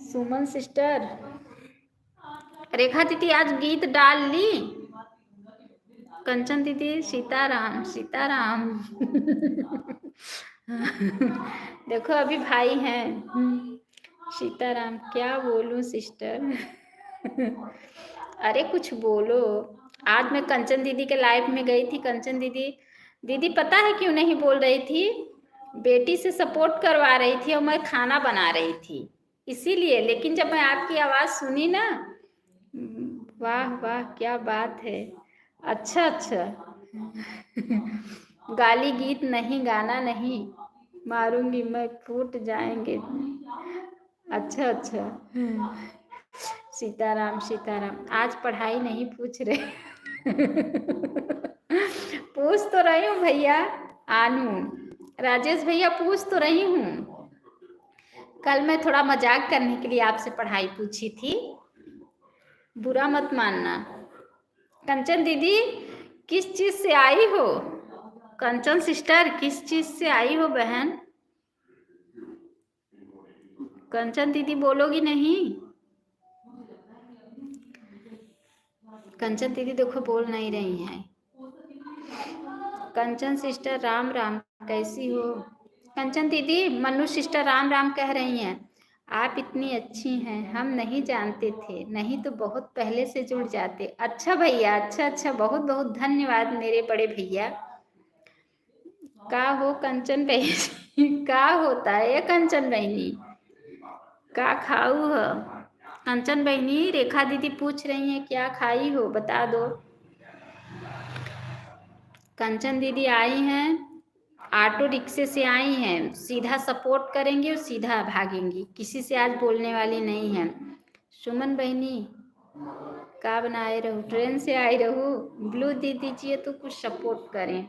सुमन सिस्टर, रेखा दीदी आज गीत डाल ली। कंचन दीदी सीताराम सीताराम। देखो अभी भाई हैं। सीताराम क्या बोलूं सिस्टर। अरे कुछ बोलो। आज मैं कंचन दीदी के लाइव में गई थी। कंचन दीदी दीदी पता है क्यों नहीं बोल रही थी? बेटी से सपोर्ट करवा रही थी और मैं खाना बना रही थी इसीलिए। लेकिन जब मैं आपकी आवाज़ सुनी ना, वाह वाह क्या बात है। अच्छा अच्छा। गाली गीत नहीं, गाना नहीं, मारूंगी मैं, फूट जाएंगे। अच्छा अच्छा। सीताराम सीताराम। आज पढ़ाई नहीं पूछ रहे। पूछ तो रही हूँ भैया। आनू राजेश भैया पूछ तो रही हूँ। कल मैं थोड़ा मजाक करने के लिए आपसे पढ़ाई पूछी थी, बुरा मत मानना। कंचन दीदी किस चीज से आई हो? कंचन सिस्टर किस चीज से आई हो बहन? कंचन दीदी बोलोगी नहीं? कंचन दीदी देखो बोल नहीं रही हैं। कंचन सिस्टर राम राम, कैसी हो? कंचन दीदी मनु सिस्टर राम राम कह रही हैं। आप इतनी अच्छी हैं, हम नहीं जानते थे, नहीं तो बहुत पहले से जुड़ जाते। अच्छा भैया, अच्छा अच्छा, बहुत बहुत धन्यवाद मेरे बड़े भैया। का हो कंचन बहनी? का होता है ये कंचन बहनी? का खाऊ हो? कंचन बहनी रेखा दीदी पूछ रही हैं क्या खाई हो, बता दो। कंचन दीदी आई हैं, ऑटो रिक्शे से आई हैं, सीधा सपोर्ट करेंगी और सीधा भागेंगी, किसी से आज बोलने वाली नहीं है। सुमन बहनी का बनाए रहूँ, ट्रेन से आई रहूँ, ब्लू दे दीजिए तो कुछ सपोर्ट करें।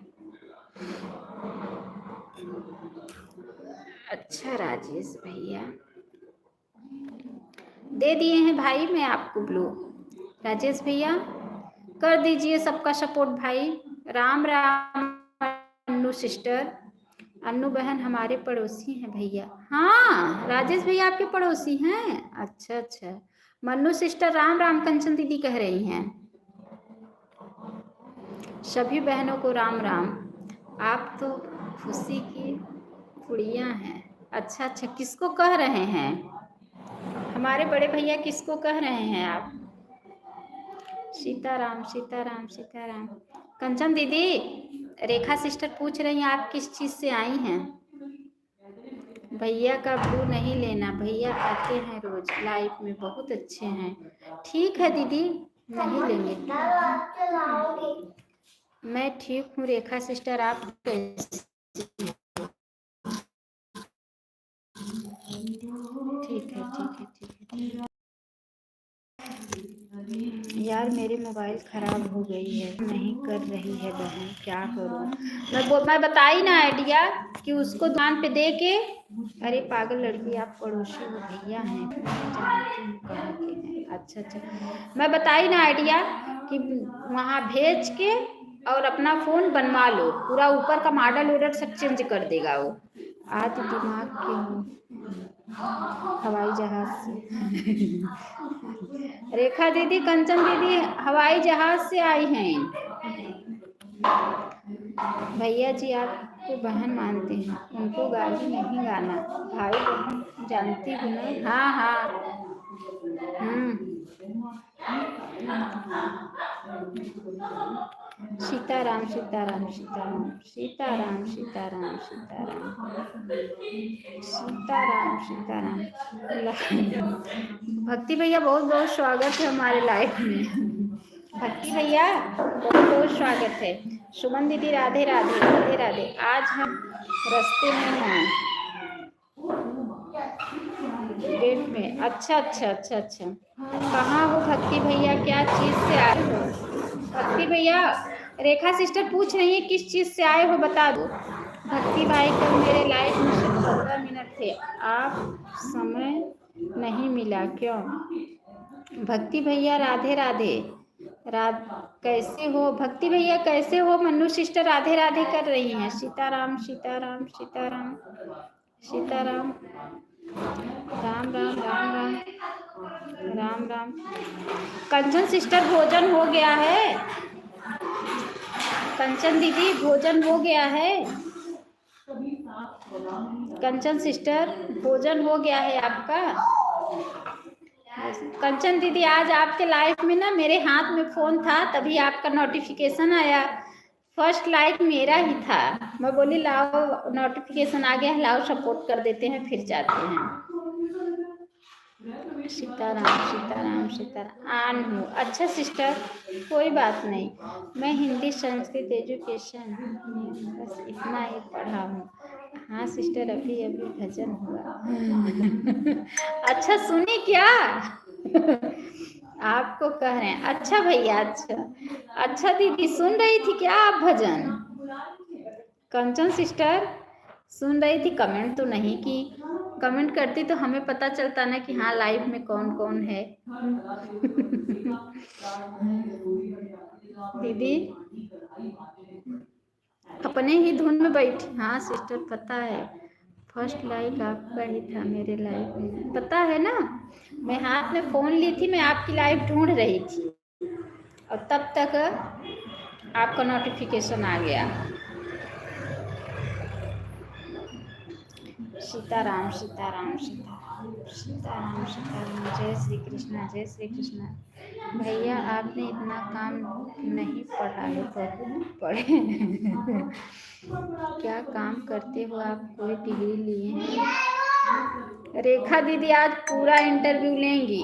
अच्छा राजेश भैया दे दिए हैं भाई, मैं आपको ब्लू। राजेश भैया कर दीजिए सबका सपोर्ट भाई। राम राम अन्नू सिस्टर। अन्नू बहन हमारे पड़ोसी हैं भैया। हाँ राजेश भैया आपके पड़ोसी हैं? अच्छा अच्छा। मन्नू सिस्टर राम राम कंचन दीदी कह रही हैं। सभी बहनों को राम राम। आप तो खुशी की कुड़ियाँ हैं। अच्छा अच्छा, किसको कह रहे हैं? हमारे बड़े भैया किसको कह रहे हैं आप? सीताराम सीताराम सीताराम। कंचन दीदी रेखा सिस्टर पूछ रही हैं आप किस चीज़ से आई हैं? भैया का ब्लू नहीं लेना, भैया आते हैं रोज लाइफ में, बहुत अच्छे हैं। ठीक है दीदी नहीं लेंगे। मैं ठीक हूँ रेखा सिस्टर, आप कैसे? ठीक है ठीक है ठीक है। यार मेरे मोबाइल ख़राब हो गई है, नहीं कर रही है बहन, क्या करूँ? मैं बताई ना आइडिया कि उसको दुकान पे दे के। अरे पागल लड़की, आप पड़ोसी हो, भैया हैं, मैं जानती हूँ कहाँ के हैं। अच्छा अच्छा, मैं बताई ना आइडिया कि वहाँ भेज के और अपना फ़ोन बनवा लो, पूरा ऊपर का मॉडल वॉडल सब चेंज कर देगा वो। आज दिमाग क्यों? हवाई जहाज से। रेखा दीदी कंचन दीदी हवाई जहाज से आई हैं। भैया जी आपको बहन मानते हैं, उनको गाली नहीं गाना, भाई बहन जानती हूँ ना। हाँ हाँ। सीताराम सीताराम सीताराम सीताराम सीताराम सीताराम सीताराम सीताराम। भक्ति भैया बहुत बहुत स्वागत है हमारे लाइफ में। भक्ति भैया बहुत बहुत स्वागत है। सुमन दीदी राधे राधे राधे राधे। आज हम रास्ते में हैं, डेट में। अच्छा अच्छा अच्छा अच्छा। कहाँ हो भक्ति भैया, क्या चीज़ से आए हो? भक्ति भैया रेखा सिस्टर पूछ रही है किस चीज़ से आए हो, बता दो। भक्ति भाई कल मेरे लाइफ में सिर्फ 15 मिनट थे, आप समय नहीं मिला क्यों? भक्ति भैया राधे राधे। कैसे हो भक्ति भैया, कैसे हो? मन्नू सिस्टर राधे राधे कर रही हैं। सीताराम सीताराम सीताराम सीताराम। राम राम राम राम राम राम। कंचन सिस्टर भोजन हो गया है? कंचन दीदी भोजन हो गया है? कंचन सिस्टर भोजन हो गया है आपका? कंचन दीदी आज आपके लाइफ में ना मेरे हाथ में फोन था, तभी आपका नोटिफिकेशन आया। फर्स्ट लाइक मेरा ही था। मैं बोली लाओ नोटिफिकेशन आ गया, लाओ सपोर्ट कर देते हैं, फिर जाते हैं। सीताराम सीताराम सीताराम। आन हूँ। अच्छा सिस्टर, कोई बात नहीं। मैं हिंदी संस्कृत एजुकेशन बस इतना ही पढ़ा हूँ। हाँ सिस्टर, अभी अभी भजन हुआ। अच्छा सुनी क्या? आपको कह रहे हैं? अच्छा भैया, अच्छा अच्छा दीदी, सुन रही थी क्या आप भजन? कंचन सिस्टर सुन रही थी, कमेंट तो नहीं की। कमेंट करती तो हमें पता चलता ना कि हाँ लाइव में कौन कौन है। दीदी अपने ही धुन में बैठी। हाँ सिस्टर पता है, फर्स्ट लाइक आपका ही था मेरे लाइफ में, पता है ना। मैं हाथ में फोन ली थी, मैं आपकी लाइव ढूंढ रही थी और तब तक आपका नोटिफिकेशन आ गया। सीताराम सीताराम सीताराम सीताराम सीताराम। जय श्री कृष्णा जय श्री कृष्णा। भैया आपने इतना काम नहीं पढ़ा है, बहुत पढ़े। क्या काम करते हो आप? कोई डिग्री लिए हैं? रेखा दीदी आज पूरा इंटरव्यू लेंगी।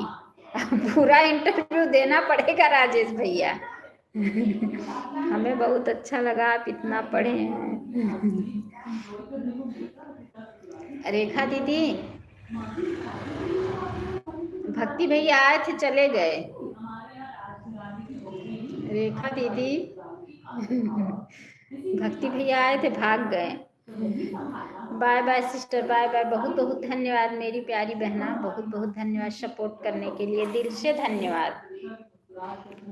पूरा इंटरव्यू देना पड़ेगा राजेश भैया। हमें बहुत अच्छा लगा आप इतना पढ़े हैं। रेखा दीदी, भक्ति भैया आए थे चले गए। रेखा दीदी, भक्ति भैया आए थे भाग गए। Bye bye sister, bye bye. बहुत बहुत धन्यवाद मेरी प्यारी बहना, बहुत बहुत धन्यवाद सपोर्ट करने के लिए, दिल से धन्यवाद।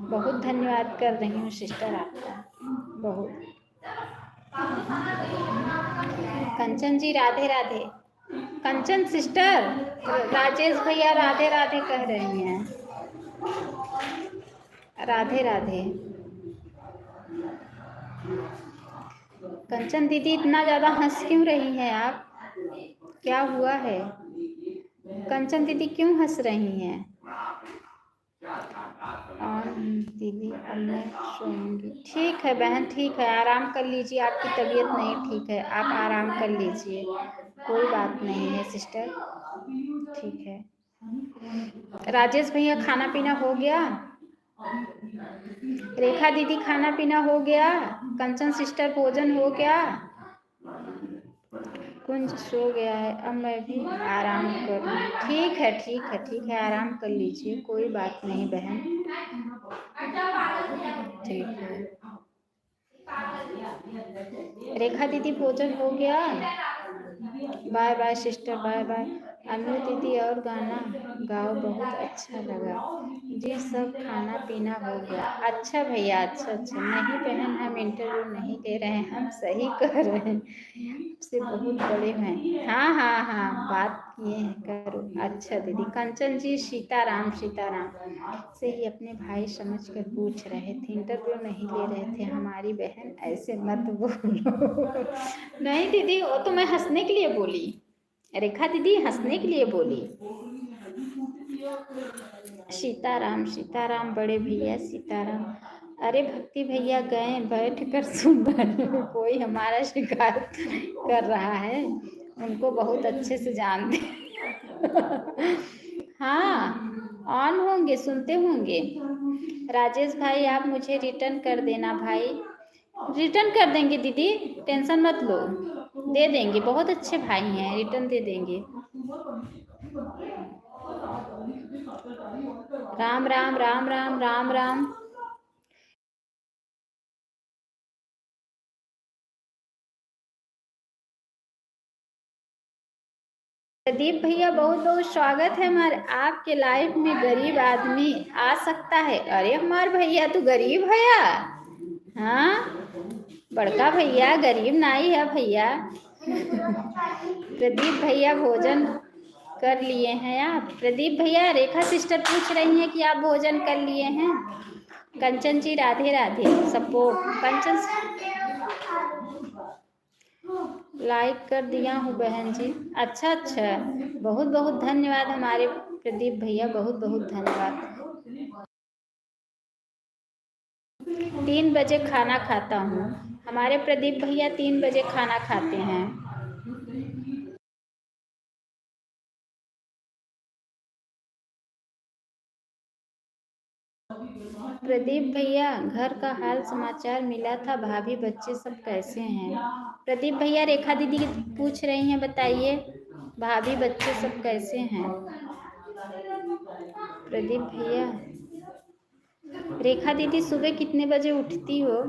बहुत धन्यवाद कर रही हूँ सिस्टर आपका, बहुत। कंचन जी राधे राधे। कंचन सिस्टर, राजेश भैया राधे राधे कह रही हैं। राधे राधे। कंचन दीदी इतना ज़्यादा हंस क्यों रही हैं आप? क्या हुआ है? कंचन दीदी क्यों हंस रही हैं? और दीदी अब मैं सोऊंगी। ठीक है बहन, ठीक है, आराम कर लीजिए। आपकी तबीयत नहीं ठीक है, आप आराम कर लीजिए, कोई बात नहीं है सिस्टर, ठीक है। राजेश भैया खाना पीना हो गया? रेखा दीदी खाना पीना हो गया? कंचन सिस्टर भोजन हो गया? कुंज सो गया है, अब मैं भी आराम करूँ। ठीक है ठीक है ठीक है, आराम कर लीजिए, कोई बात नहीं बहन, ठीक है। रेखा दीदी भोजन हो गया? Bye bye sister, bye bye. Anu दीदी और गाना गाओ, बहुत अच्छा लगा जी। सब खाना पीना हो गया? अच्छा भैया, अच्छा अच्छा। नहीं बहन, हम इंटरव्यू नहीं दे रहे हैं, हम सही कर रहे हैं, आपसे बहुत बड़े हैं। हाँ हाँ हाँ, बात किए हैं, करो। अच्छा दीदी। कंचन जी सीताराम सीताराम से ही अपने भाई समझ कर पूछ रहे थे, इंटरव्यू नहीं ले रहे थे। हमारी बहन ऐसे मत बोलो। नहीं दीदी, वो तो मैं हंसने के लिए बोली। रेखा दीदी हंसने के लिए बोली। सीताराम सीताराम बड़े भैया सीताराम। अरे भक्ति भैया गए बैठ कर सुन रहे, कोई हमारा शिकायत कर रहा है, उनको बहुत अच्छे से जानते। हाँ ऑन होंगे, सुनते होंगे। राजेश भाई आप मुझे रिटर्न कर देना भाई। रिटर्न कर देंगे दीदी, टेंशन मत लो, दे देंगे, बहुत अच्छे भाई हैं, रिटर्न दे देंगे। राम राम राम राम राम राम। प्रदीप भैया बहुत बहुत स्वागत है हमारे आपके लाइफ में। गरीब आदमी आ सकता है? अरे हमारे भैया तो गरीब भैया, हाँ बड़का भैया गरीब नहीं है भैया। प्रदीप भैया भोजन कर लिए हैं आप? प्रदीप भैया, रेखा सिस्टर पूछ रही हैं कि आप भोजन कर लिए हैं? कंचन जी राधे राधे। सबको कंचन लाइक कर दिया हूँ बहन जी। अच्छा अच्छा, बहुत बहुत धन्यवाद हमारे प्रदीप भैया, बहुत बहुत धन्यवाद। 3 बजे खाना खाता हूँ। हमारे प्रदीप भैया 3 बजे खाना खाते हैं। प्रदीप भैया, घर का हाल समाचार मिला था, भाभी बच्चे सब कैसे हैं? प्रदीप भैया, रेखा दीदी पूछ रही हैं, बताइए भाभी बच्चे सब कैसे हैं? प्रदीप भैया, रेखा दीदी सुबह कितने बजे उठती हो?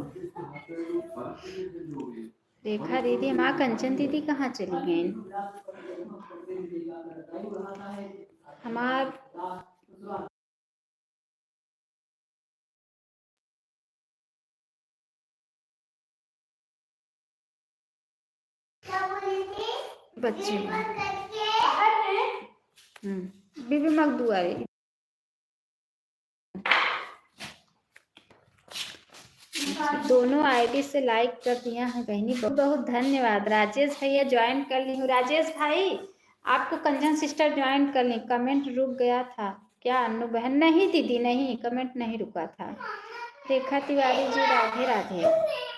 रेखा दीदी, माँ कंचन दीदी कहाँ चली गई? हमार बच्चे बीबी मखदूआ दोनों आईडी से लाइक कर दिया है बहनी, बहुत बहुत धन्यवाद। राजेश भैया ज्वाइन कर ली हूँ। राजेश भाई, आपको कंचन सिस्टर ज्वाइन कर ली। कमेंट रुक गया था क्या अन्नू बहन? नहीं दीदी नहीं, कमेंट नहीं रुका था। रेखा तिवारी जी राधे राधे।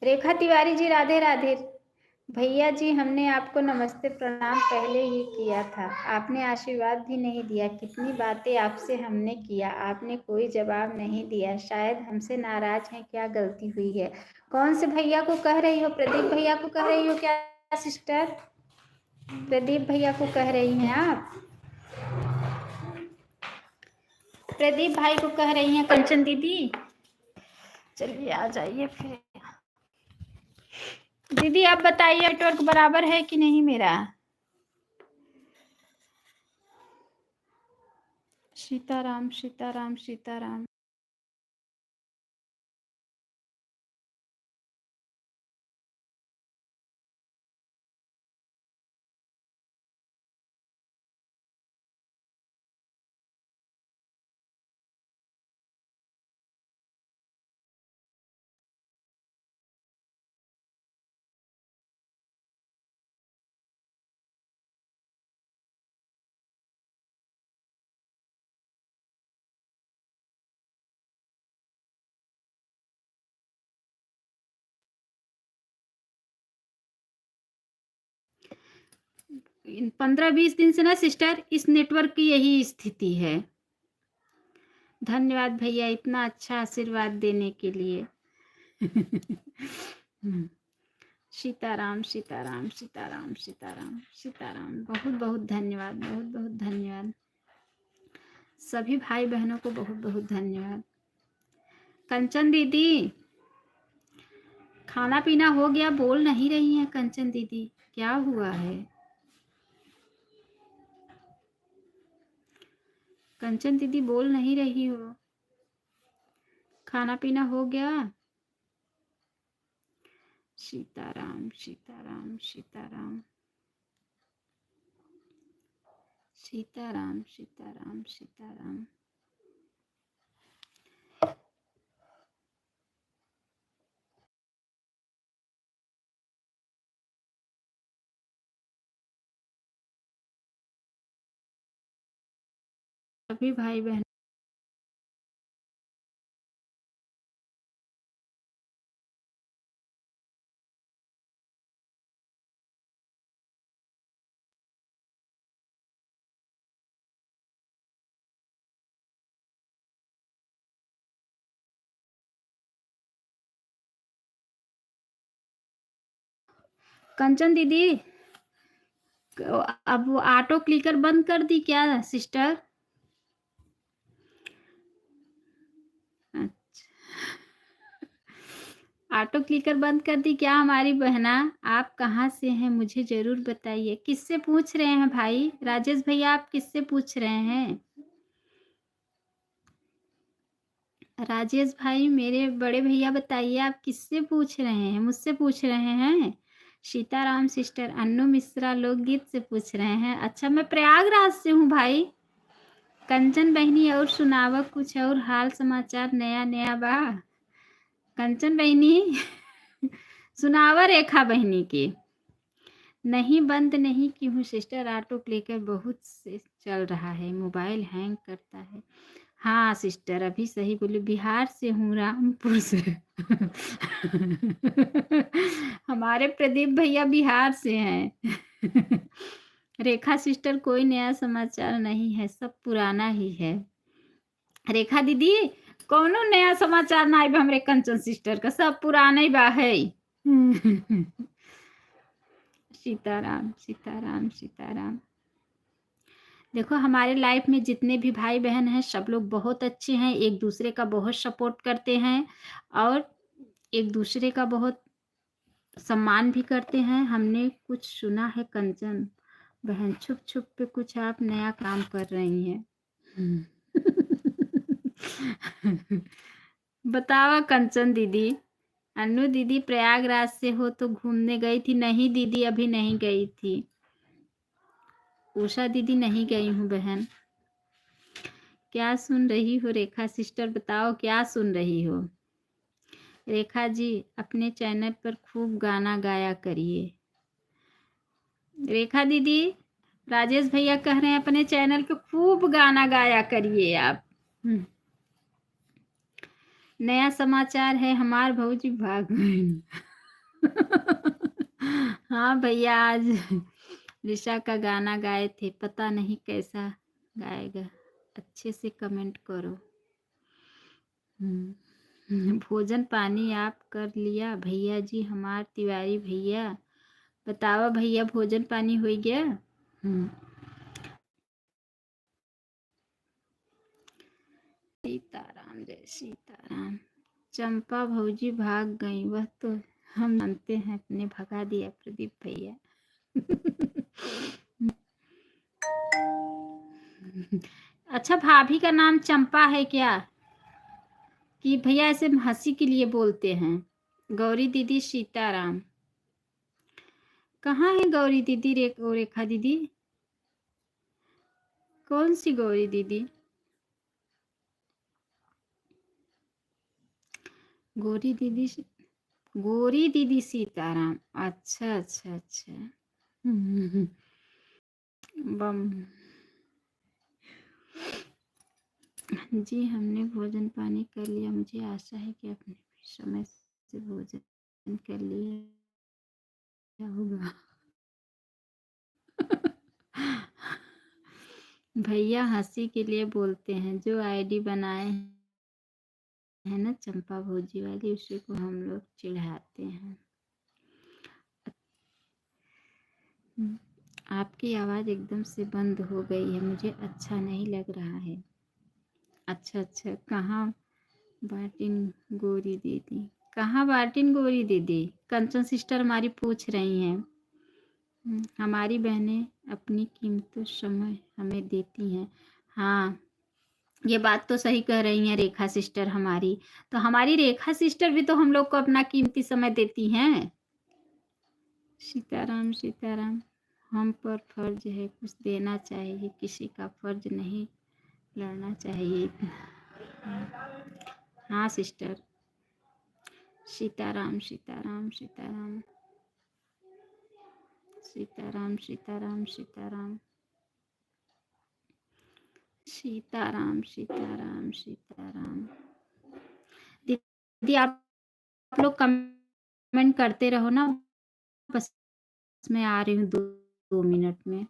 रेखा तिवारी जी राधे राधे। भैया जी, हमने आपको नमस्ते प्रणाम पहले ही किया था, आपने आशीर्वाद भी नहीं दिया। कितनी बातें आपसे हमने किया, आपने कोई जवाब नहीं दिया। शायद हमसे नाराज हैं, क्या गलती हुई है? कौन से भैया को कह रही हो? प्रदीप भैया को कह रही हो क्या सिस्टर? प्रदीप भैया को कह रही हैं आप? प्रदीप भाई को कह रही हैं कंचन दीदी? चलिए आ जाइए फिर। दीदी आप बताइए, नेटवर्क बराबर है कि नहीं मेरा? सीताराम सीताराम सीताराम। इन 15-20 दिन से ना सिस्टर, इस नेटवर्क की यही स्थिति है। धन्यवाद भैया इतना अच्छा आशीर्वाद देने के लिए। सीताराम सीताराम सीताराम सीताराम सीताराम। बहुत बहुत धन्यवाद, बहुत बहुत धन्यवाद। सभी भाई बहनों को बहुत बहुत धन्यवाद। कंचन दीदी, खाना पीना हो गया? बोल नहीं रही हैं कंचन दीदी, क्या हुआ है? कंचन दीदी बोल नहीं रही हो। खाना पीना हो गया? सीताराम सीताराम सीताराम सीताराम सीताराम सीताराम। सभी भाई बहन कंचन दीदी, अब वो ऑटो क्लिकर बंद कर दी क्या सिस्टर? अच्छा, ऑटो क्लिकर बंद कर दी क्या हमारी बहना? आप कहाँ से हैं मुझे ज़रूर बताइए। किससे पूछ रहे हैं भाई? राजेश भैया आप किससे पूछ रहे हैं? राजेश भाई मेरे बड़े भैया बताइए आप किससे पूछ रहे हैं? मुझसे पूछ रहे हैं? सीताराम सिस्टर अन्नू मिश्रा लोकगीत से पूछ रहे हैं। अच्छा मैं प्रयागराज से हूँ भाई। कंचन बहनी और सुनावा कुछ और हाल समाचार नया नया बा। कंचन बहनी सुनावा रेखा बहनी की। नहीं बंद नहीं की हूँ सिस्टर, ऑटो क्लिकर बहुत से चल रहा है, मोबाइल हैंग करता है। हाँ सिस्टर अभी सही बोली, बिहार से हूँ रामपुर से। हमारे प्रदीप भैया बिहार से हैं। रेखा सिस्टर कोई नया समाचार नहीं है, सब पुराना ही है। रेखा दीदी कौनो नया समाचार ना आइब हमरे कंचन सिस्टर का, सब पुराना ही बा है। सीताराम सीताराम सीताराम। देखो हमारे लाइफ में जितने भी भाई बहन हैं सब लोग बहुत अच्छे हैं, एक दूसरे का बहुत सपोर्ट करते हैं और एक दूसरे का बहुत सम्मान भी करते हैं। हमने कुछ सुना है कंचन बहन, छुप छुप पे कुछ आप नया काम कर रही हैं। बतावा कंचन दीदी। अन्नू दीदी प्रयागराज से हो तो घूमने गई थी? नहीं दीदी अभी नहीं गई थी। उषा दीदी नहीं गई हूँ बहन। क्या सुन रही हो रेखा सिस्टर? बताओ क्या सुन रही हो? रेखा जी अपने चैनल पर खूब गाना गाया करिए। रेखा दीदी राजेश भैया कह रहे हैं अपने चैनल पे खूब गाना गाया करिए आप। नया समाचार है हमार भौजी भाग गई। हाँ भैया आज ऋषा का गाना गाए थे, पता नहीं कैसा गाएगा, अच्छे से कमेंट करो। भोजन पानी आप कर लिया भैया जी? हमार तिवारी भैया बतावा भैया भोजन पानी हो गया? सीताराम जय सीताराम। चंपा भौजी भाग गई, वह तो हम जानते हैं, अपने भगा दिया प्रदीप भैया। अच्छा भाभी का नाम चंपा है क्या? कि भैया ऐसे हंसी के लिए बोलते हैं? गौरी दीदी सीताराम। कहाँ है गौरी दीदी? रेखा दीदी कौन सी गौरी दीदी? गौरी दीदी गोरी दीदी सीताराम। अच्छा अच्छा अच्छा। बम जी हमने भोजन पानी कर लिया, मुझे आशा है कि आपने भी समय से भोजन कर लिया होगा। भैया हंसी के लिए बोलते हैं, जो आईडी बनाए है ना चंपा भौजी वाली, उसी को हम लोग चिढ़ाते हैं। आपकी आवाज़ एकदम से बंद हो गई है, मुझे अच्छा नहीं लग रहा है। अच्छा अच्छा कहाँ बाटिन गोरी दीदी? कहाँ बाटिन गोरी दीदी? कंचन सिस्टर हमारी पूछ रही हैं। हमारी बहनें अपनी कीमती समय हमें देती हैं। हाँ ये बात तो सही कह रही हैं रेखा सिस्टर हमारी। तो हमारी रेखा सिस्टर भी तो हम लोग को अपना कीमती समय देती हैं। सीताराम सीताराम। हम पर फर्ज है कुछ देना चाहिए, किसी का फर्ज नहीं लड़ना चाहिए। हाँ सिस्टर। सीताराम सीताराम सीताराम सीताराम सीताराम सीताराम सीताराम सीताराम सीताराम। दीदी आप लोग कमेंट करते रहो ना, बस मैं आ रही हूँ 2 मिनट में।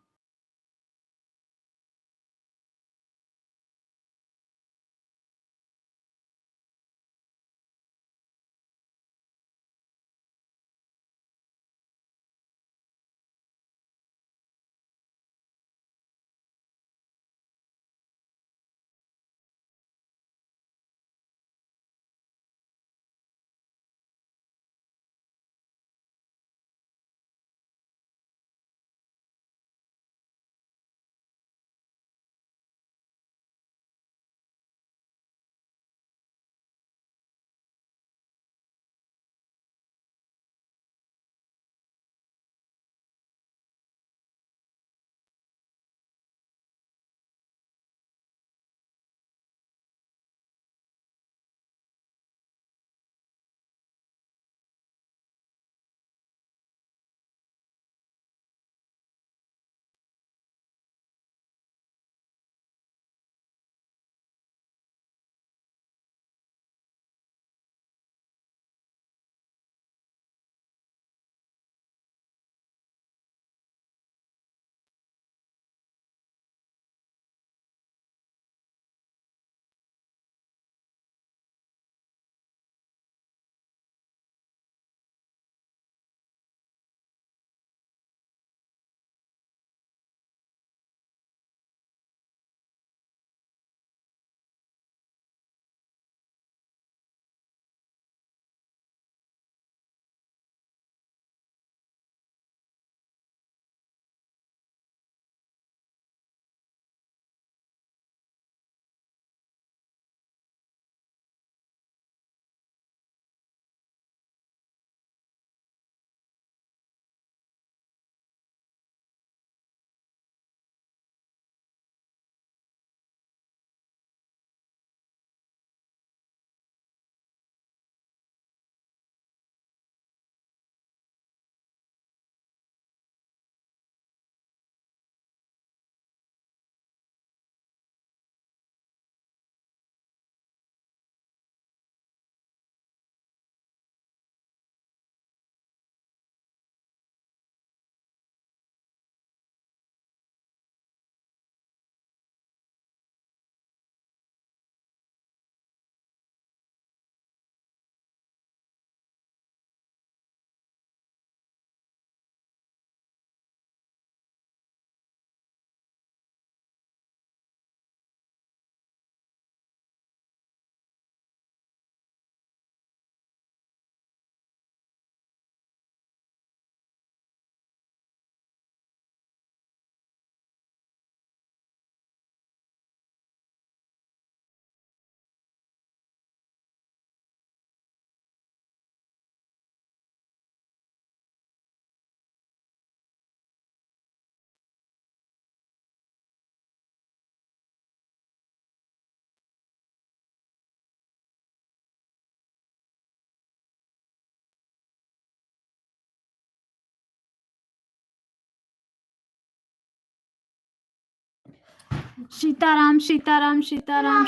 सीताराम सीताराम सीताराम।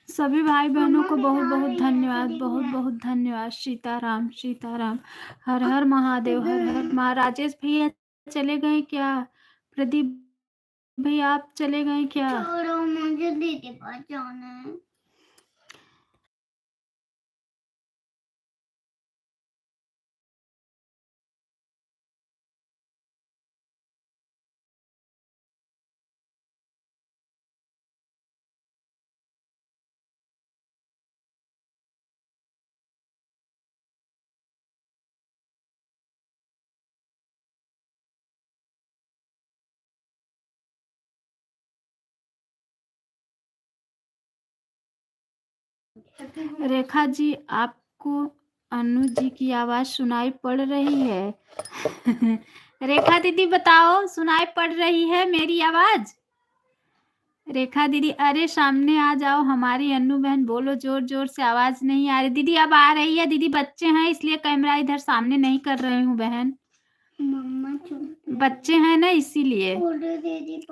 सभी भाई बहनों को बहुत बहुत धन्यवाद, बहुत बहुत धन्यवाद। सीताराम सीताराम। हर हर महादेव, हर हर महा। राजेश भैया चले गए क्या? प्रदीप भैया आप चले गए क्या? छोड़ो, मुझे दीदी पास जाना है। रेखा जी आपको अनु जी की आवाज सुनाई पड़ रही है? रेखा दीदी बताओ, सुनाई पड़ रही है मेरी आवाज? रेखा दीदी अरे सामने आ जाओ, हमारी अन्नू बहन बोलो, जोर जोर से आवाज नहीं आ रही। दीदी अब आ रही है। दीदी बच्चे हैं इसलिए कैमरा इधर सामने नहीं कर रही हूँ बहन। मम्मा बच्चे हैं ना इसीलिए।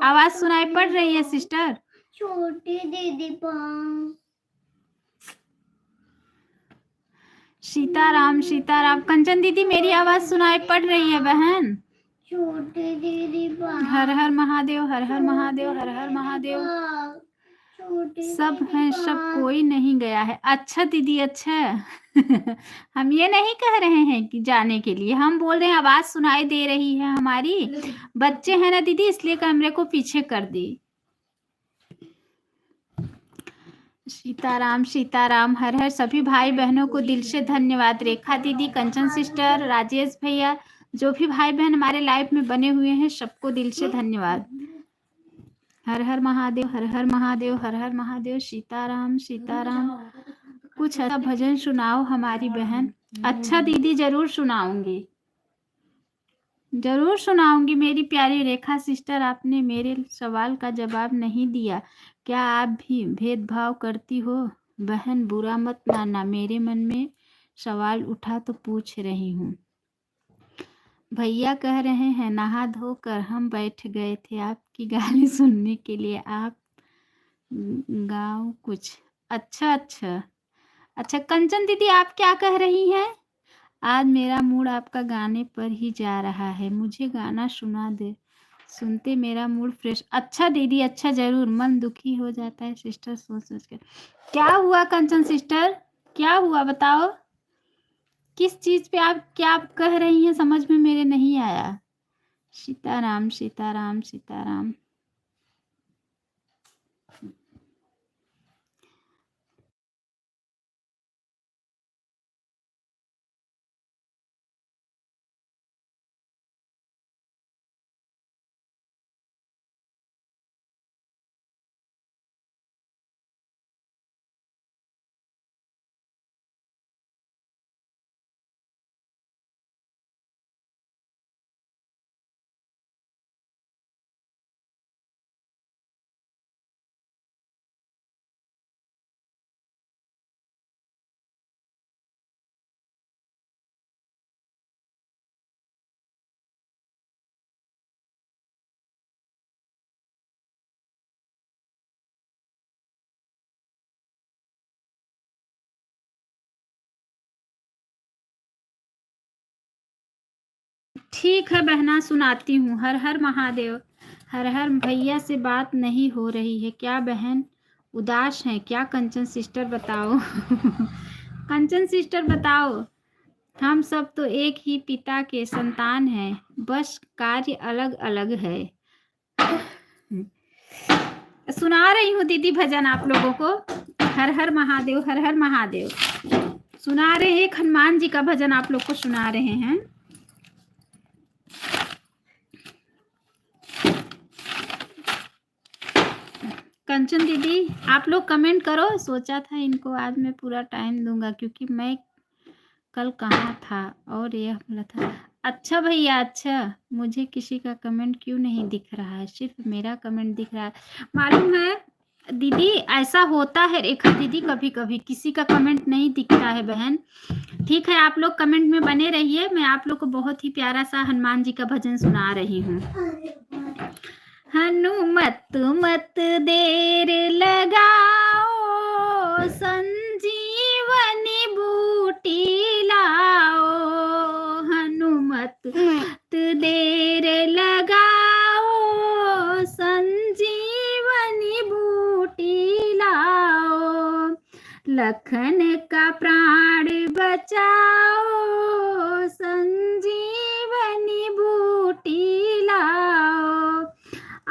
आवाज सुनाई पड़ रही है सिस्टर? छोटी दीदी पास। सीताराम सीताराम। कंचन दीदी मेरी आवाज सुनाई पड़ रही है बहन? छोटी दीदी पास। हर हर महादेव, हर हर महादेव, हर हर महादेव। सब हैं, सब कोई नहीं गया है। अच्छा दीदी अच्छा। हम ये नहीं कह रहे हैं कि जाने के लिए, हम बोल रहे हैं आवाज सुनाई दे रही है हमारी। बच्चे हैं ना दीदी इसलिए कैमरे को पीछे कर दी। सीताराम सीताराम। हर हर। सभी भाई बहनों को दिल से धन्यवाद। रेखा दीदी, कंचन सिस्टर, राजेश भैया, जो भी भाई बहन हमारे लाइव में बने हुए हैं सबको दिल से धन्यवाद। हर हर महादेव, हर हर महादेव, हर हर महादेव। सीताराम सीताराम। कुछ अच्छा भजन सुनाओ हमारी बहन। अच्छा दीदी जरूर सुनाऊंगी, जरूर सुनाऊंगी मेरी प्यारी रेखा सिस्टर। आपने मेरे सवाल का जवाब नहीं दिया। क्या आप भी भेदभाव करती हो? बहन बुरा मत मानना, मेरे मन में सवाल उठा तो पूछ रही हूँ। भैया कह रहे हैं नहा धोकर हम बैठ गए थे आपकी गाली सुनने के लिए। आप गाओ कुछ। अच्छा अच्छा अच्छा। कंचन दीदी आप क्या कह रही हैं? आज मेरा मूड आपका गाने पर ही जा रहा है, मुझे गाना सुना दे, सुनते मेरा मूड फ्रेश। अच्छा दीदी अच्छा, जरूर। मन दुखी हो जाता है सिस्टर सोच सोच कर। क्या हुआ कंचन सिस्टर, क्या हुआ बताओ? किस चीज पे आप क्या कह रही हैं समझ में मेरे नहीं आया। सीताराम सीताराम सीताराम। ठीक है बहना, सुनाती हूँ। हर हर महादेव, हर हर। भैया से बात नहीं हो रही है क्या बहन? उदास हैं क्या कंचन सिस्टर बताओ? कंचन सिस्टर बताओ। हम सब तो एक ही पिता के संतान हैं, बस कार्य अलग अलग है। सुना रही हूँ दीदी भजन आप लोगों को। हर हर महादेव, हर हर महादेव सुना रहे हैं। एक हनुमान जी का भजन आप लोग को सुना रहे हैं। कंचन दीदी आप लोग कमेंट करो। सोचा था इनको आज मैं पूरा टाइम दूंगा क्योंकि मैं कल कहाँ था और यह बोला था। अच्छा भैया अच्छा, मुझे किसी का कमेंट क्यों नहीं दिख रहा है, सिर्फ मेरा कमेंट दिख रहा है। मालूम है दीदी ऐसा होता है रेखा दीदी, कभी कभी किसी का कमेंट नहीं दिखता है बहन। ठीक है, आप लोग कमेंट में बने रहिए, मैं आप लोग को बहुत ही प्यारा सा हनुमान जी का भजन सुना रही हूँ। हनुमत मत देर लगाओ, संजीवनी बूटी लाओ। हनुमत मत देर लगाओ, संजीवनी बूटी लाओ। लखन का प्राण बचाओ, संजीवनी बूटी लाओ।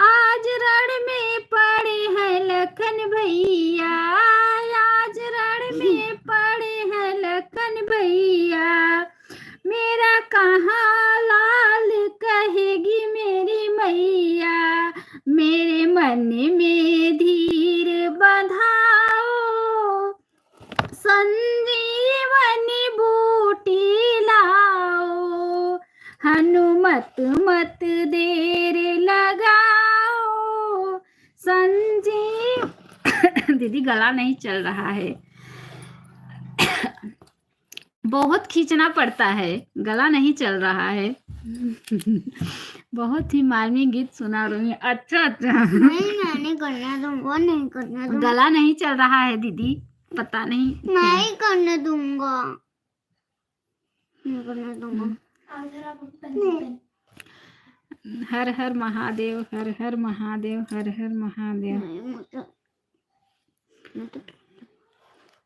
आज रण में पड़े हैं लखन भैया, आज रण में पड़े हैं लखन भैया। मेरा कहाँ लाल कहेगी मेरी मैया, मेरे मन में धीर बंधाओ, संजीवनी बूटी लाओ। हनुमत मत देर लगाओ, संजीव दीदी गला नहीं चल रहा है, बहुत खींचना पड़ता है, गला नहीं चल रहा है। बहुत ही मार्मिक गीत सुना रही हूँ। अच्छा नहीं करना दूंगा, नहीं करना दूंगा, गला नहीं चल रहा है दीदी, पता नहीं नहीं करने दूंगा, नहीं करने दूंगा। हर हर महादेव, हर हर महादेव, हर हर महादेव।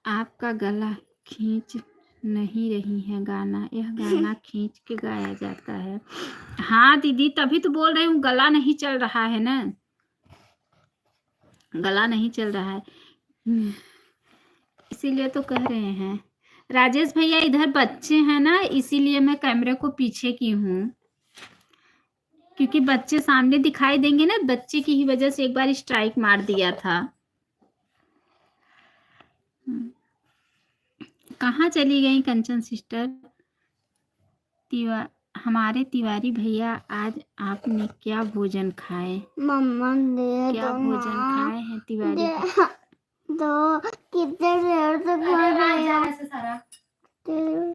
आपका गला खींच नहीं रही है गाना, यह गाना खींच के गाया जाता है। हाँ दीदी, तभी तो बोल रही हूँ, गला नहीं चल रहा है ना, गला नहीं चल रहा है, इसीलिए तो कह रहे हैं। राजेश भैया इधर बच्चे हैं ना, इसीलिए मैं कैमरे को पीछे की हूँ, क्योंकि बच्चे सामने दिखाई देंगे ना, बच्चे की ही वजह से एक बार स्ट्राइक मार दिया था। कहाँ चली गई कंचन सिस्टर? हमारे तिवारी भैया, आज आपने क्या भोजन खाए? मम्मा दे क्या दो भोजन ना, खाए हैं तिवारी? तो कितने देर से खा रहे हो?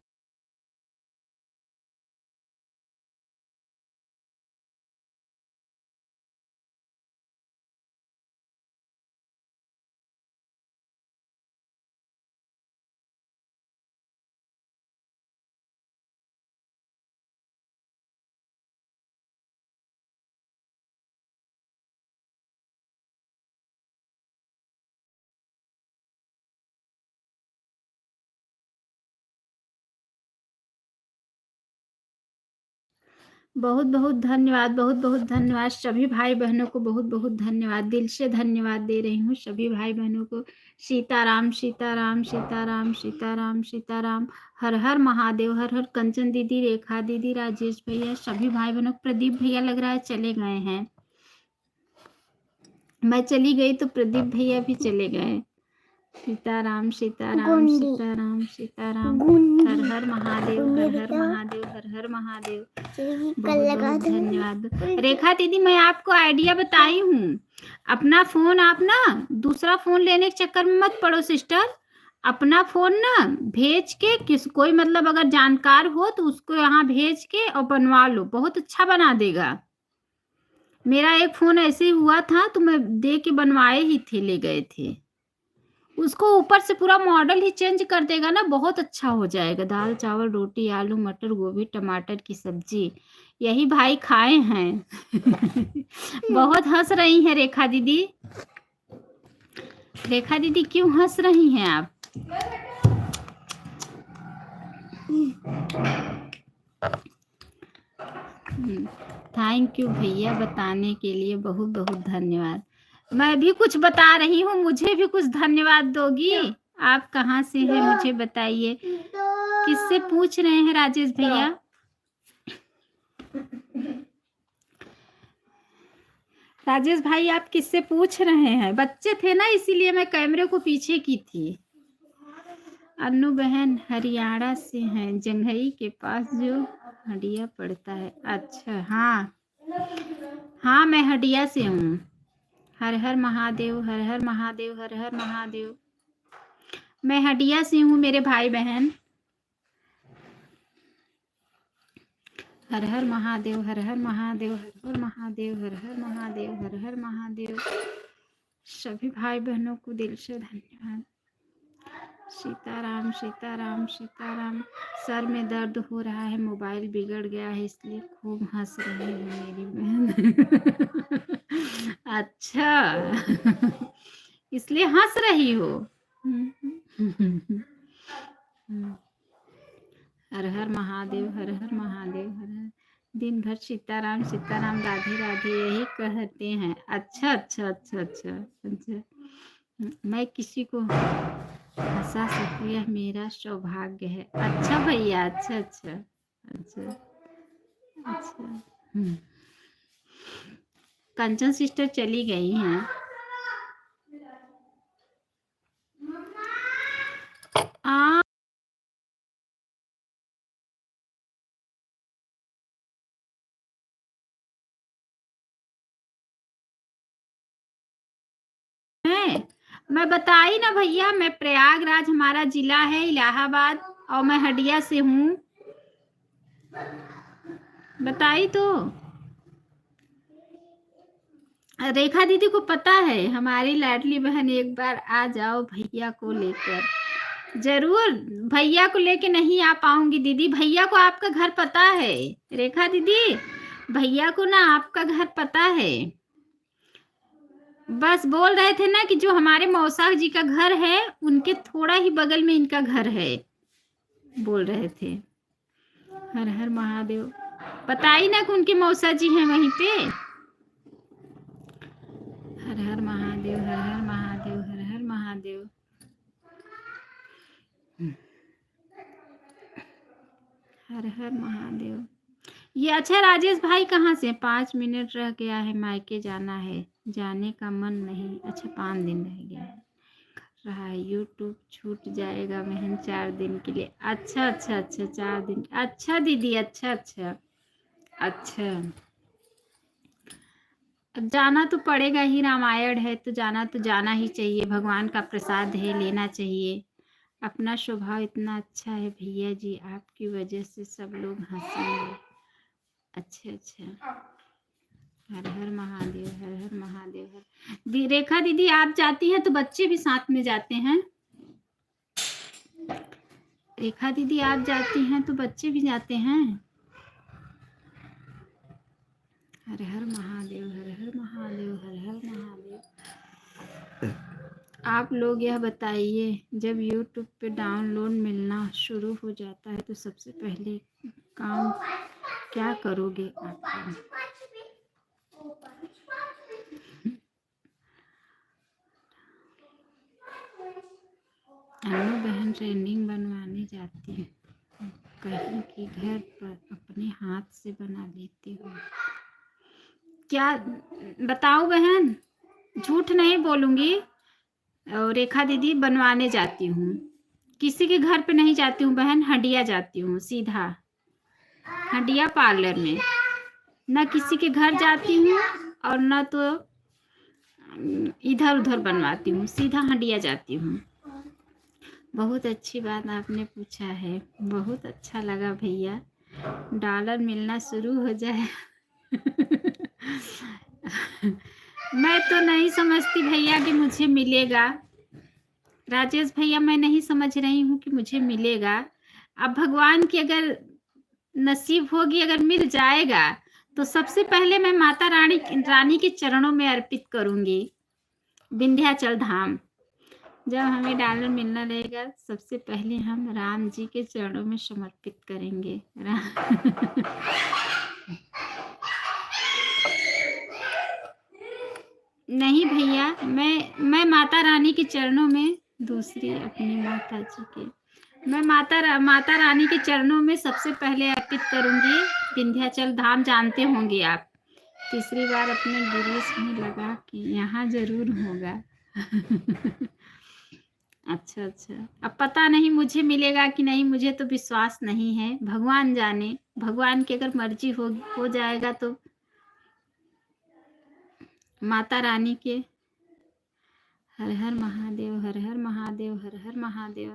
बहुत बहुत धन्यवाद, बहुत बहुत धन्यवाद सभी भाई बहनों को, बहुत बहुत धन्यवाद, दिल से धन्यवाद दे रही हूँ सभी भाई बहनों को। सीताराम सीताराम सीताराम सीताराम सीताराम, हर हर महादेव, हर हर। कंचन दीदी, रेखा दीदी, राजेश भैया, सभी भाई बहनों। प्रदीप भैया लग रहा है चले गए हैं, मैं चली गई तो प्रदीप भैया भी चले गए। सीताराम सीताराम सीताराम सीताराम, हर हर महादेव, हर हर महादेव, हर हर महादेव। बहुत बहुत धन्यवाद। रेखा दीदी, मैं आपको आइडिया बताई हूँ, अपना फोन आप ना दूसरा फोन लेने के चक्कर में मत पड़ो सिस्टर। अपना फोन ना भेज के कोई मतलब अगर जानकार हो तो उसको यहाँ भेज के और बनवा लो, बहुत अच्छा बना देगा। मेरा एक फोन ऐसे ही हुआ था, तो मैं दे के बनवाए ही थे, ले गए थे उसको, ऊपर से पूरा मॉडल ही चेंज कर देगा ना, बहुत अच्छा हो जाएगा। दाल चावल रोटी आलू मटर गोभी टमाटर की सब्जी, यही भाई खाए हैं। बहुत हंस रही हैं रेखा दीदी। रेखा दीदी क्यों हंस रही हैं आप? थैंक यू भैया, बताने के लिए बहुत बहुत धन्यवाद। मैं भी कुछ बता रही हूँ, मुझे भी कुछ धन्यवाद दोगी? आप कहाँ से हैं मुझे बताइए। किससे पूछ रहे हैं राजेश भैया? राजेश भाई आप किससे पूछ रहे हैं? बच्चे थे ना, इसीलिए मैं कैमरे को पीछे की थी। अन्नू बहन हरियाणा से हैं, जंघई के पास जो हडिया पड़ता है। अच्छा हाँ हाँ, मैं हडिया से हूँ, हर हर महादेव, हर हर महादेव, हर हर महादेव। मैं हटिया से हूँ मेरे भाई बहन। हर हर महादेव, हर हर महादेव, हर हर महादेव, हर हर महादेव, हर हर महादेव। सभी भाई बहनों को दिल से धन्यवाद। सीताराम सीताराम सीताराम। सर में दर्द हो रहा है, मोबाइल बिगड़ गया है, इसलिए खूब हंस रही है मेरी बहन। अच्छा, इसलिए हंस रही हो। हर हर महादेव, हर हर महादेव, हर हर। दिन भर सीताराम सीताराम राधे राधे यही कहते हैं। अच्छा अच्छा अच्छा अच्छा अच्छा। मैं किसी को हंसा सकूं यह मेरा सौभाग्य है। अच्छा भैया, अच्छा अच्छा अच्छा अच्छा। कंचन सिस्टर चली गई हैं। आ मैं बताई ना भैया, मैं प्रयागराज हमारा जिला है, इलाहाबाद, और मैं हटिया से हूँ। बताई तो। रेखा दीदी को पता है, हमारी लाडली बहन, एक बार आ जाओ भैया को लेकर। जरूर, भैया को लेके नहीं आ पाऊंगी दीदी। भैया को आपका घर पता है रेखा दीदी, भैया को ना आपका घर पता है। बस बोल रहे थे ना कि जो हमारे मौसा जी का घर है उनके थोड़ा ही बगल में इनका घर है, बोल रहे थे। हर हर महादेव। पता ही ना कि उनके मौसा जी हैं वहीं पे। हर हर महादेव, हर हर महादेव, हर हर महादेव। हर हर महादेव। ये अच्छा, राजेश भाई कहाँ से? 5 मिनट रह गया है, मायके जाना है, जाने का मन नहीं। अच्छा, 5 दिन रह गया है। रहा है यूट्यूब छूट जाएगा बहन 4 दिन के लिए। अच्छा अच्छा अच्छा, 4 दिन। अच्छा दीदी, अच्छा अच्छा अच्छा। अब जाना तो पड़ेगा ही, रामायण है तो जाना ही चाहिए। भगवान का प्रसाद है, लेना चाहिए। अपना स्वभाव इतना अच्छा है भैया जी, आपकी वजह से सब लोग हंसेंगे। अच्छा अच्छा। हर हर महादेव, हर हर महादेव। हर रेखा दीदी आप जाती हैं तो बच्चे भी साथ में जाते हैं। रेखा दीदी आप जाती हैं तो बच्चे भी जाते हैं। हर हर महादेव, हर हर महादेव, हर हर महादेव। आप लोग यह बताइए, जब यूट्यूब पे डाउनलोड मिलना शुरू हो जाता है तो सबसे पहले काम क्या करोगे आप? अनु बहन ट्रेनिंग बनवाने जाती है, कहीं की घर पर अपने हाथ से बना लेती हूँ। क्या बताऊँ बहन? झूठ नहीं बोलूँगी। और रेखा दीदी बनवाने जाती हूँ, किसी के घर पे नहीं जाती हूँ बहन, हंडिया जाती हूँ सीधा। हंडिया पार्लर में, न किसी के घर जाती हूँ और न तो इधर उधर बनवाती हूँ, सीधा हंडिया जाती हूँ। बहुत अच्छी बात आपने पूछा है, बहुत अच्छा लगा भैया। डॉलर मिलना शुरू हो जाए। मैं तो नहीं समझती भैया कि मुझे मिलेगा। राजेश भैया, मैं नहीं समझ रही हूँ कि मुझे मिलेगा। अब भगवान की अगर नसीब होगी, अगर मिल जाएगा तो सबसे पहले मैं माता रानी के चरणों में अर्पित करूंगी, विंध्याचल धाम। जब हमें डॉलर मिलना रहेगा सबसे पहले हम राम जी के चरणों में समर्पित करेंगे। नहीं भैया, मैं माता रानी के चरणों में, दूसरी अपनी माता जी के, मैं माता रानी के चरणों में सबसे पहले अर्पित करूंगी। विंध्याचल धाम जानते होंगे आप। तीसरी बार अपने गिरीश में लगा कि यहाँ जरूर होगा। अच्छा अच्छा। अब पता नहीं मुझे मिलेगा कि नहीं, मुझे तो विश्वास नहीं है, भगवान जाने। भगवान की अगर मर्जी हो जाएगा तो माता रानी के हर हर महादेव, हर हर महादेव, हर हर महादेव,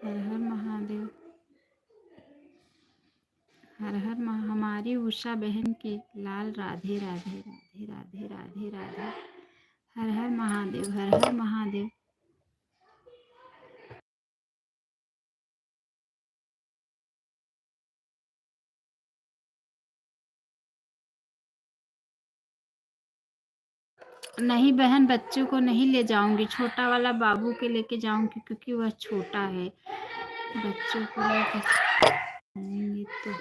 हर हर महादेव, हर हर हमारी उषा बहन के लाल राधे राधे राधे राधे राधे राधे। हर हर महादेव, हर हर महादेव। नहीं बहन, बच्चों को नहीं ले जाऊंगी, छोटा वाला बाबू के लेके जाऊंगी क्योंकि वह छोटा है। बच्चों को लेके जाएंगे तो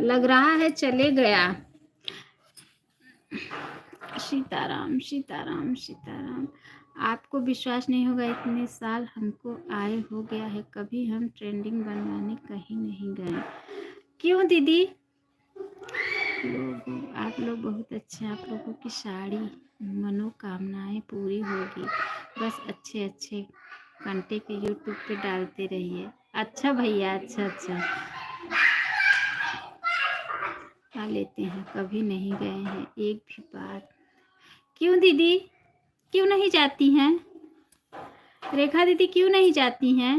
लग रहा है चले गया। सीताराम सीताराम सीताराम। आपको विश्वास नहीं होगा, इतने साल हमको आए हो गया है, कभी हम ट्रेंडिंग बनवाने कहीं नहीं गए। क्यों दीदी? आप लोग बहुत अच्छे हैं, आप लोगों की सारी मनोकामनाएं पूरी होगी। बस अच्छे अच्छे कंटेंट यूट्यूब पे डालते रहिए। अच्छा भैया, अच्छा अच्छा आ लेते हैं, कभी नहीं गए हैं एक भी बार। क्यों दीदी, क्यों नहीं जाती हैं? रेखा दीदी क्यों नहीं जाती हैं?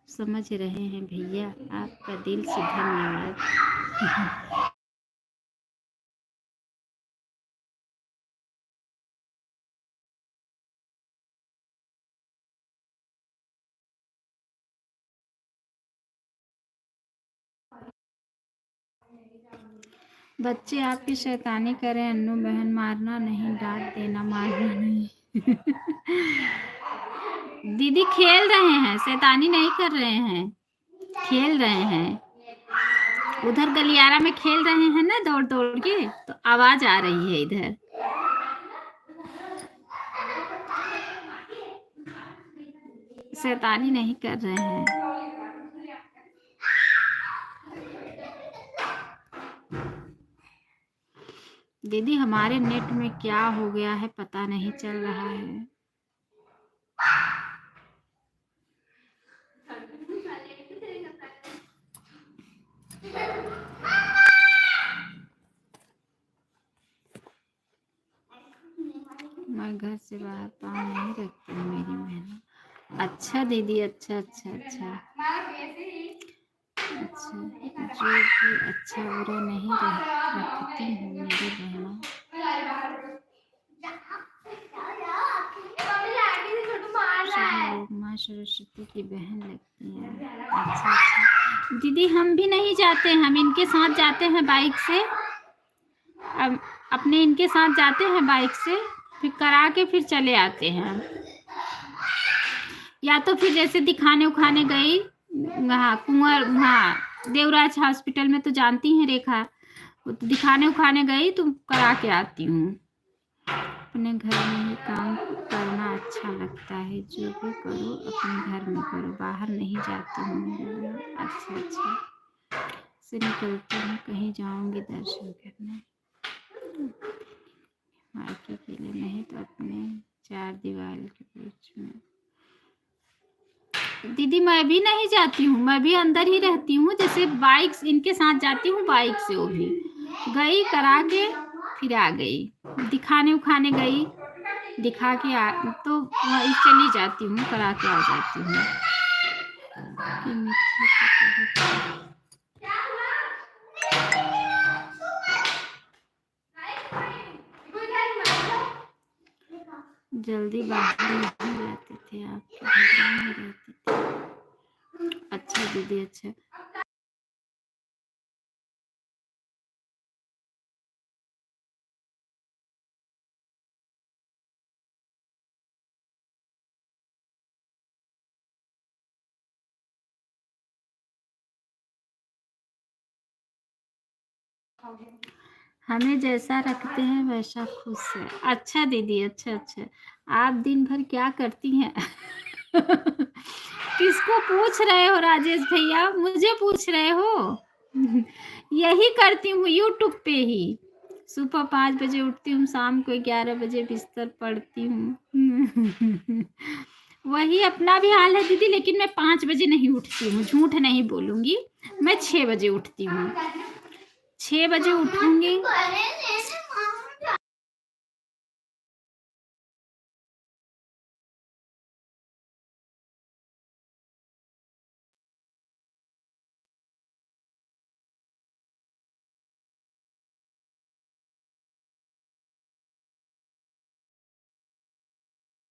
समझ रहे हैं भैया, आपका दिल से धन्यवाद। बच्चे आपकी शैतानी करें अन्नू बहन, मारना नहीं, डांट देना, मारना नहीं। दीदी खेल रहे हैं, शैतानी नहीं कर रहे हैं, खेल रहे हैं। उधर गलियारा में खेल रहे हैं ना दौड़ दौड़ के, तो आवाज आ रही है इधर। शैतानी नहीं कर रहे हैं। दीदी हमारे नेट में क्या हो गया है पता नहीं चल रहा है। मैं घर से बाहर पाँव नहीं रखती हूँ मेरी बहन। अच्छा दीदी, अच्छा अच्छा अच्छा अच्छा, जो भी अच्छा बुरा नहीं रखती हूँ मेरी बहनों। सब लोग माँ सरस्वती की बहन लगती हैं। अच्छा अच्छा दीदी, हम भी नहीं जाते, हम इनके साथ जाते हैं बाइक से। अब अपने इनके साथ जाते हैं बाइक से, फिर करा के फिर चले आते हैं। या तो फिर जैसे दिखाने उखाने गई, हाँ कुंवर, हाँ देवराज हॉस्पिटल में तो जानती हैं रेखा, वो तो दिखाने उखाने गई तो करा के आती हूँ। अपने घर में ही काम करना अच्छा लगता है, जो भी करो अपने घर में करो, बाहर नहीं जाती हूँ। अच्छा अच्छा से निकलती हूँ, कहीं जाऊँगी दर्शन करने, मायके के लिए नहीं तो अपने चार दीवार के बीच में। दीदी मैं भी नहीं जाती हूँ, मैं भी अंदर ही रहती हूँ। जैसे बाइक इनके साथ जाती हूँ बाइक से, वो भी गई करा के फिर आ गई, दिखाने उखाने गई, दिखा के आ तो वही चली जाती हूँ, करा के आ जाती हूँ। जल्दी बाहर नहीं रहते थे, आपके घर में ही रहते थे। अच्छा दीदी, अच्छा। हमें जैसा रखते हैं वैसा खुश है। अच्छा दीदी, अच्छा अच्छा। आप दिन भर क्या करती हैं? किसको पूछ रहे हो राजेश भैया? मुझे पूछ रहे हो? यही करती हूँ यूट्यूब पे ही। सुबह 5 बजे उठती हूँ, शाम को 11 बजे बिस्तर पड़ती हूँ। वही अपना भी हाल है दीदी, लेकिन मैं 5 बजे नहीं उठती हूँ, झूठ नहीं बोलूंगी। मैं 6 बजे उठती हूँ। 6 बजे उठूंगी।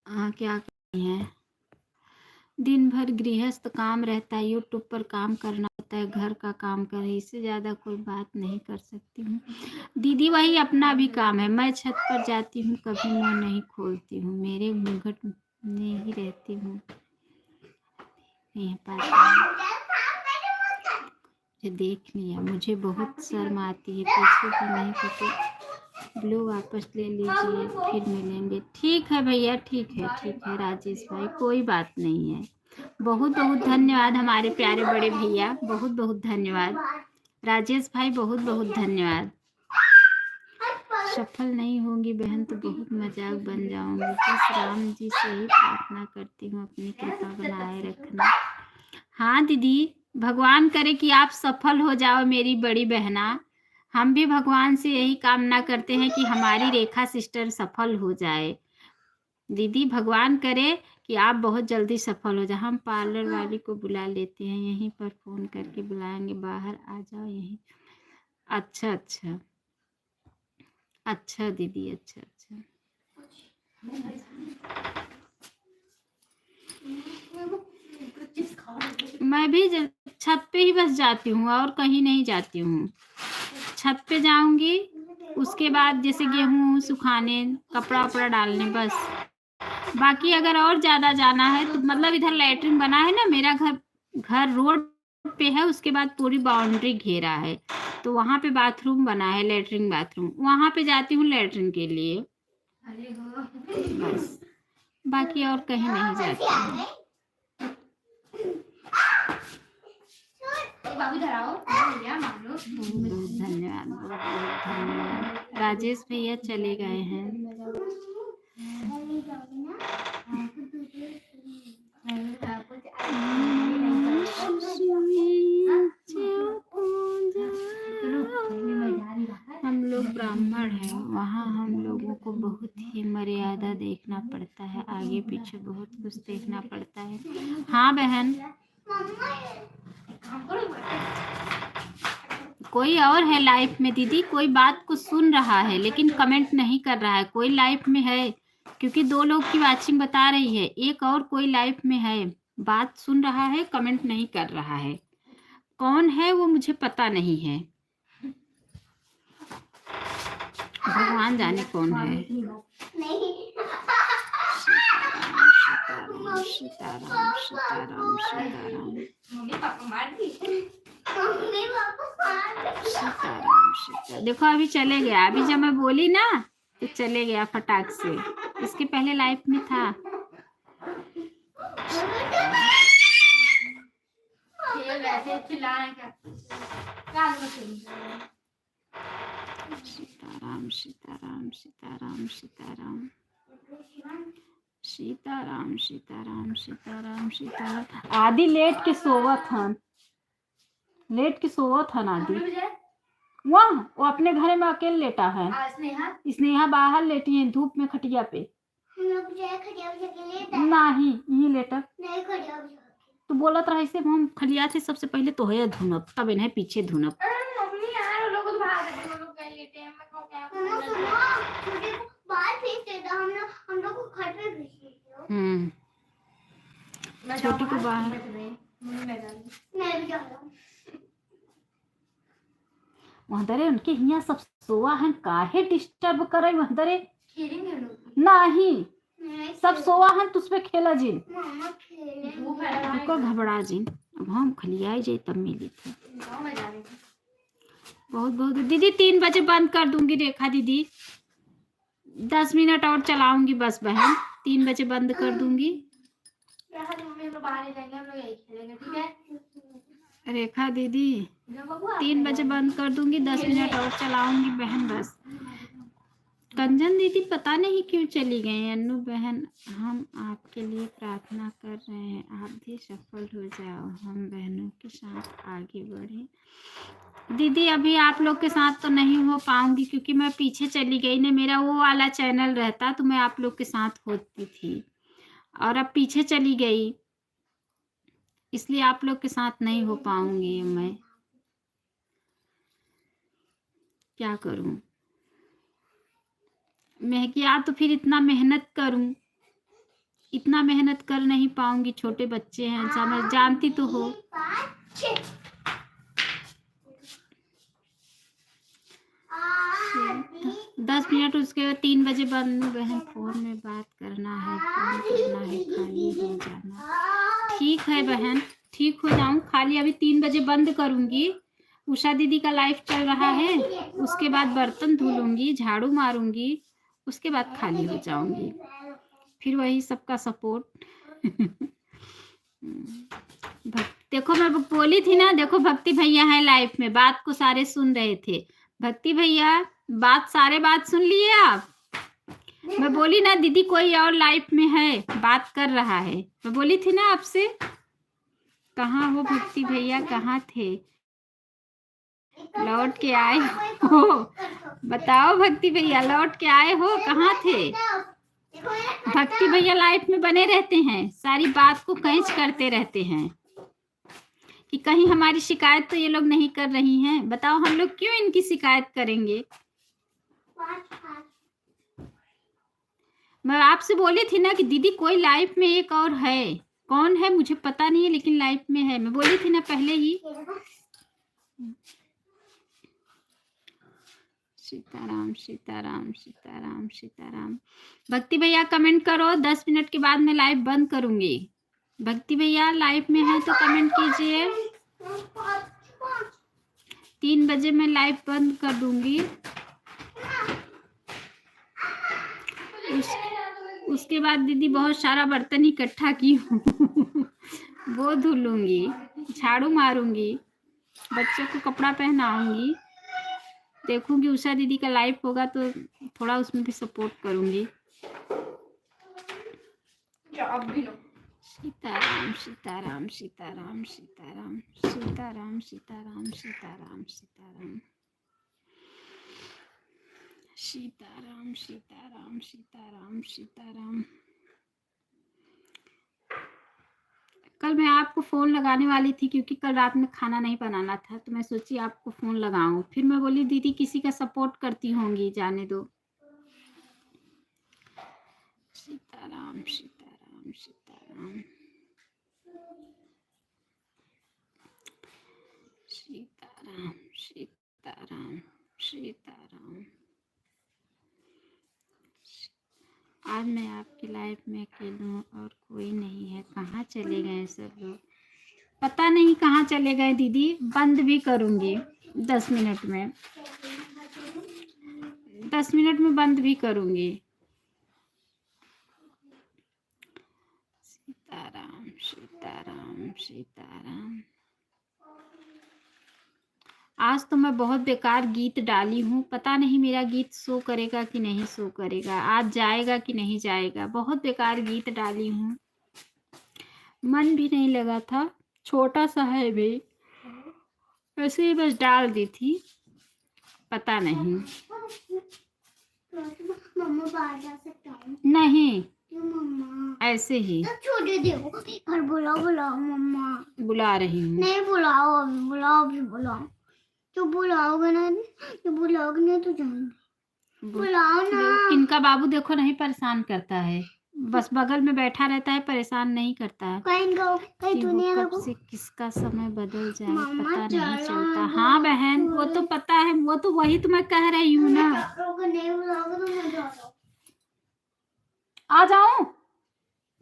हाँ, क्या करती हैं? दिन भर गृहस्थ काम रहता है, यूट्यूब पर काम करना होता है, घर का काम कर, इससे ज़्यादा कोई बात नहीं कर सकती हूँ दीदी। वही अपना भी काम है। मैं छत पर जाती हूँ, कभी मुँह नहीं खोलती हूँ, मेरे घूंघट में ही रहती हूँ, नहीं पाती हूँ। मुझे देख लिया, मुझे बहुत शर्म आती है, पीछे भी नहीं पता। ब्लू वापस ले लीजिए, फिर मिलेंगे। ठीक है भैया, ठीक है राजेश भाई, कोई बात नहीं है। बहुत बहुत धन्यवाद हमारे प्यारे बड़े भैया, बहुत बहुत धन्यवाद राजेश भाई, बहुत बहुत धन्यवाद। सफल नहीं होंगी बहन तो बहुत मजाक बन जाऊंगी। बस राम जी से ही प्रार्थना करती हूँ, अपनी कृपा बनाए रखना। हाँ दीदी, भगवान करे कि आप सफल हो जाओ मेरी बड़ी बहना। हम भी भगवान से यही कामना करते हैं कि हमारी रेखा सिस्टर सफल हो जाए। दीदी भगवान करे कि आप बहुत जल्दी सफल हो जाए। हम पार्लर वाली को बुला लेते हैं, यहीं पर फोन करके बुलाएंगे, बाहर आ जाओ यहीं। अच्छा अच्छा अच्छा दीदी, अच्छा अच्छा। मैं भी छत पे ही बस जाती हूँ और कहीं नहीं जाती हूँ। छत पे जाऊंगी, उसके बाद जैसे गेहूँ सुखाने, कपड़ा वपड़ा डालने, बस। बाकी अगर और ज्यादा जाना है तो मतलब इधर लैट्रिन बना है ना, मेरा घर घर रोड पे है, उसके बाद पूरी बाउंड्री घेरा है, तो वहां पे बाथरूम बना है, लैट्रिन बाथरूम, वहां पे जाती हूँ लैट्रिन के लिए, बस। बाकी और कहीं नहीं जाती हूँ। बहुत बहुत धन्यवाद, बहुत बहुत धन्यवाद। राजेश भैया चले गए हैं। हम लोग ब्राह्मण हैं, वहाँ हम लोगों को बहुत ही मर्यादा देखना पड़ता है, आगे पीछे बहुत कुछ देखना पड़ता है। हाँ बहन, कोई और है लाइफ में दीदी, कोई बात को सुन रहा है लेकिन कमेंट नहीं कर रहा है। कोई लाइफ में है, क्योंकि 2 लोग की वाचिंग बता रही है, एक और कोई लाइफ में है, बात सुन रहा है, कमेंट नहीं कर रहा है। कौन है वो मुझे पता नहीं है, भगवान जाने कौन है। सीताराम सीताराम सीताराम सीताराम सीताराम सीताराम। देखो अभी चले गया, अभी जब मैं बोली ना तो चले गया फटाक से, इसके पहले लाइफ में था। सीताराम सीताराम सीताराम सीताराम सीताराम सीताराम सीताराम सीताराम। आदि लेट के सोवत हन, लेट के सोवत हन आदि। वहाँ वो अपने घर में अकेले लेटा है। स्नेहा बाहर लेटी है धूप में खटिया पे। नहीं यही लेटर तो बोलत रहा से हम खलिया थे सबसे पहले तो है धुनब, तब इन्हें पीछे धुनब। छोटी को बाहर वहदरे उनके हिया सब सोआ है, काहे डिस्टर्ब करे वहदरे। नहीं सब सोआ है तो उसपे खेला जिन घबरा जिन। अब हम खलियाए जाए तब मिली थी। बहुत बहुत दीदी 3 बजे बंद कर दूंगी रेखा दीदी, 10 मिनट और चलाऊंगी बस बहन, 3 बजे बंद कर दूंगी। रेखा दीदी 3 बजे बंद कर दूंगी, 10 मिनट और चलाऊंगी बहन बस। कंजन दीदी पता नहीं क्यों चली गई। अन्नू बहन हम आपके लिए प्रार्थना कर रहे हैं, आप भी सफल हो जाओ, हम बहनों के साथ आगे बढ़े। दीदी अभी आप लोग के साथ तो नहीं हो पाऊंगी क्योंकि मैं पीछे चली गई ना, मेरा वो वाला चैनल रहता तो मैं आप लोग के साथ होती थी, और अब पीछे चली गई, इसलिए आप लोग के साथ नहीं हो पाऊंगी। मैं क्या करूं, मैं क्या तो फिर इतना मेहनत करूं, इतना मेहनत कर नहीं पाऊंगी, छोटे बच्चे हैं समझ, जानती तो हो। 10 मिनट उसके बाद 3 बजे बंद। बहन फोन में बात करना है, फोन करना है, खाली हो जाना। ठीक है बहन, ठीक हो जाऊं खाली, अभी 3 बजे बंद करूंगी। उषा दीदी का लाइव चल रहा है, उसके बाद बर्तन धो लूंगी, झाड़ू मारूंगी, उसके बाद खाली हो जाऊंगी, फिर वही सबका सपोर्ट। देखो मैं बोली थी ना, देखो भक्ति भैया है लाइव में, बात को सारे सुन रहे थे। भक्ति भैया सारे बात सुन लिए आप? मैं बोली ना दीदी कोई और लाइव में है, बात कर रहा है, मैं बोली थी ना आपसे। कहाँ हो भक्ति भैया, कहाँ थे? लौट के आए हो? बताओ भक्ति भैया, लौट के आए हो, कहाँ थे? भक्ति भैया लाइफ में बने रहते हैं, सारी बात को कैच करते रहते हैं कि कहीं हमारी शिकायत तो ये लोग नहीं कर रही हैं। बताओ हम लोग क्यों इनकी शिकायत करेंगे? मैं आपसे बोली थी ना कि दीदी कोई लाइफ में एक और है, कौन है मुझे पता नहीं है, लेकिन लाइफ में है, मैं बोली थी ना पहले ही। सीताराम सीताराम सीताराम सीताराम। भक्ति भैया कमेंट करो, 10 मिनट के बाद मैं लाइव बंद करूंगी। भक्ति भैया लाइव में है तो कमेंट कीजिए। 3 बजे मैं लाइव बंद कर दूंगी। उसके बाद दीदी बहुत सारा बर्तन इकट्ठा की हूँ वो धुलूंगी, झाड़ू मारूंगी, बच्चों को कपड़ा पहनाऊंगी, देखूंगी उषा दीदी का लाइव होगा तो थोड़ा उसमें भी सपोर्ट करूंगी। सीताराम सीताराम सीताराम सीताराम सीताराम सीताराम सीताराम सीताराम सीताराम सीताराम सीताराम सीताराम। कल मैं आपको फ़ोन लगाने वाली थी क्योंकि कल रात में खाना नहीं बनाना था, तो मैं सोची आपको फ़ोन लगाऊं, फिर मैं बोली दीदी किसी का सपोर्ट करती होंगी, जाने दो। सीताराम सीताराम सीताराम सीताराम सीताराम सीताराम। आज मैं आपकी लाइफ में अकेली हूँ और कोई नहीं है, कहाँ चले गए सब लोग? पता नहीं कहाँ चले गए दीदी, बंद भी करूँगी 10 मिनट में, 10 मिनट में बंद भी करूँगी। सीताराम सीताराम सीताराम। आज तो मैं बहुत बेकार गीत डाली हूँ, पता नहीं मेरा गीत शो करेगा कि नहीं शो करेगा, आज जाएगा कि नहीं जाएगा। बहुत बेकार गीत डाली हूँ, मन भी नहीं लगा था, छोटा सा है भी, वैसे ही बस डाल दी थी, पता नहीं। मम्मा बाहर जा सकता हूँ? नहीं क्यों मम्मा? ऐसे ही छोड़े देखो, पर बुलाओ बुलाओ मम्मा। बुला रही हूँ। नहीं बुलाओ, अभी बुलाओ, अभी बुलाओ। तो बुलाओगे ना, तो बुलाओगे ना तो जाएंगे। बुलाओ ना। इनका बाबू देखो नहीं परेशान करता है, बस बगल में बैठा रहता है, परेशान नहीं करता है। कहीं दुनिया कब से किसका समय बदल जाए मम्मा पता नहीं चलो चलता। ना, हाँ बहन वो तो पता है, वो तो वही तो मैं कह रही हूँ ना। नहीं बुलाओगे तो मैं जाऊँ। आ जाऊं?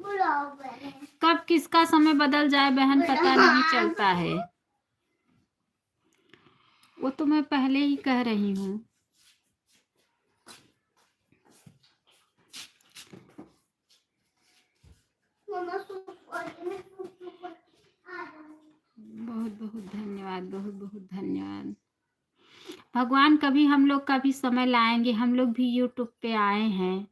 बुलाओ बहन। कब किसका समय बदल जाए बहन पता नहीं चलता है। वो तो मैं पहले ही कह रही हूँ। बहुत बहुत धन्यवाद, बहुत बहुत धन्यवाद। भगवान कभी हम लोग का भी समय लाएंगे, हम लोग भी यूट्यूब पे आए हैं,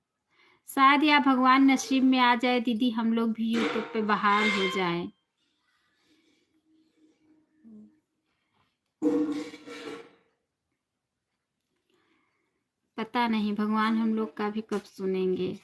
शायद या भगवान नसीब में आ जाए दीदी, हम लोग भी यूट्यूब पे बहाल हो जाएं। पता नहीं भगवान हम लोग का भी कब सुनेंगे।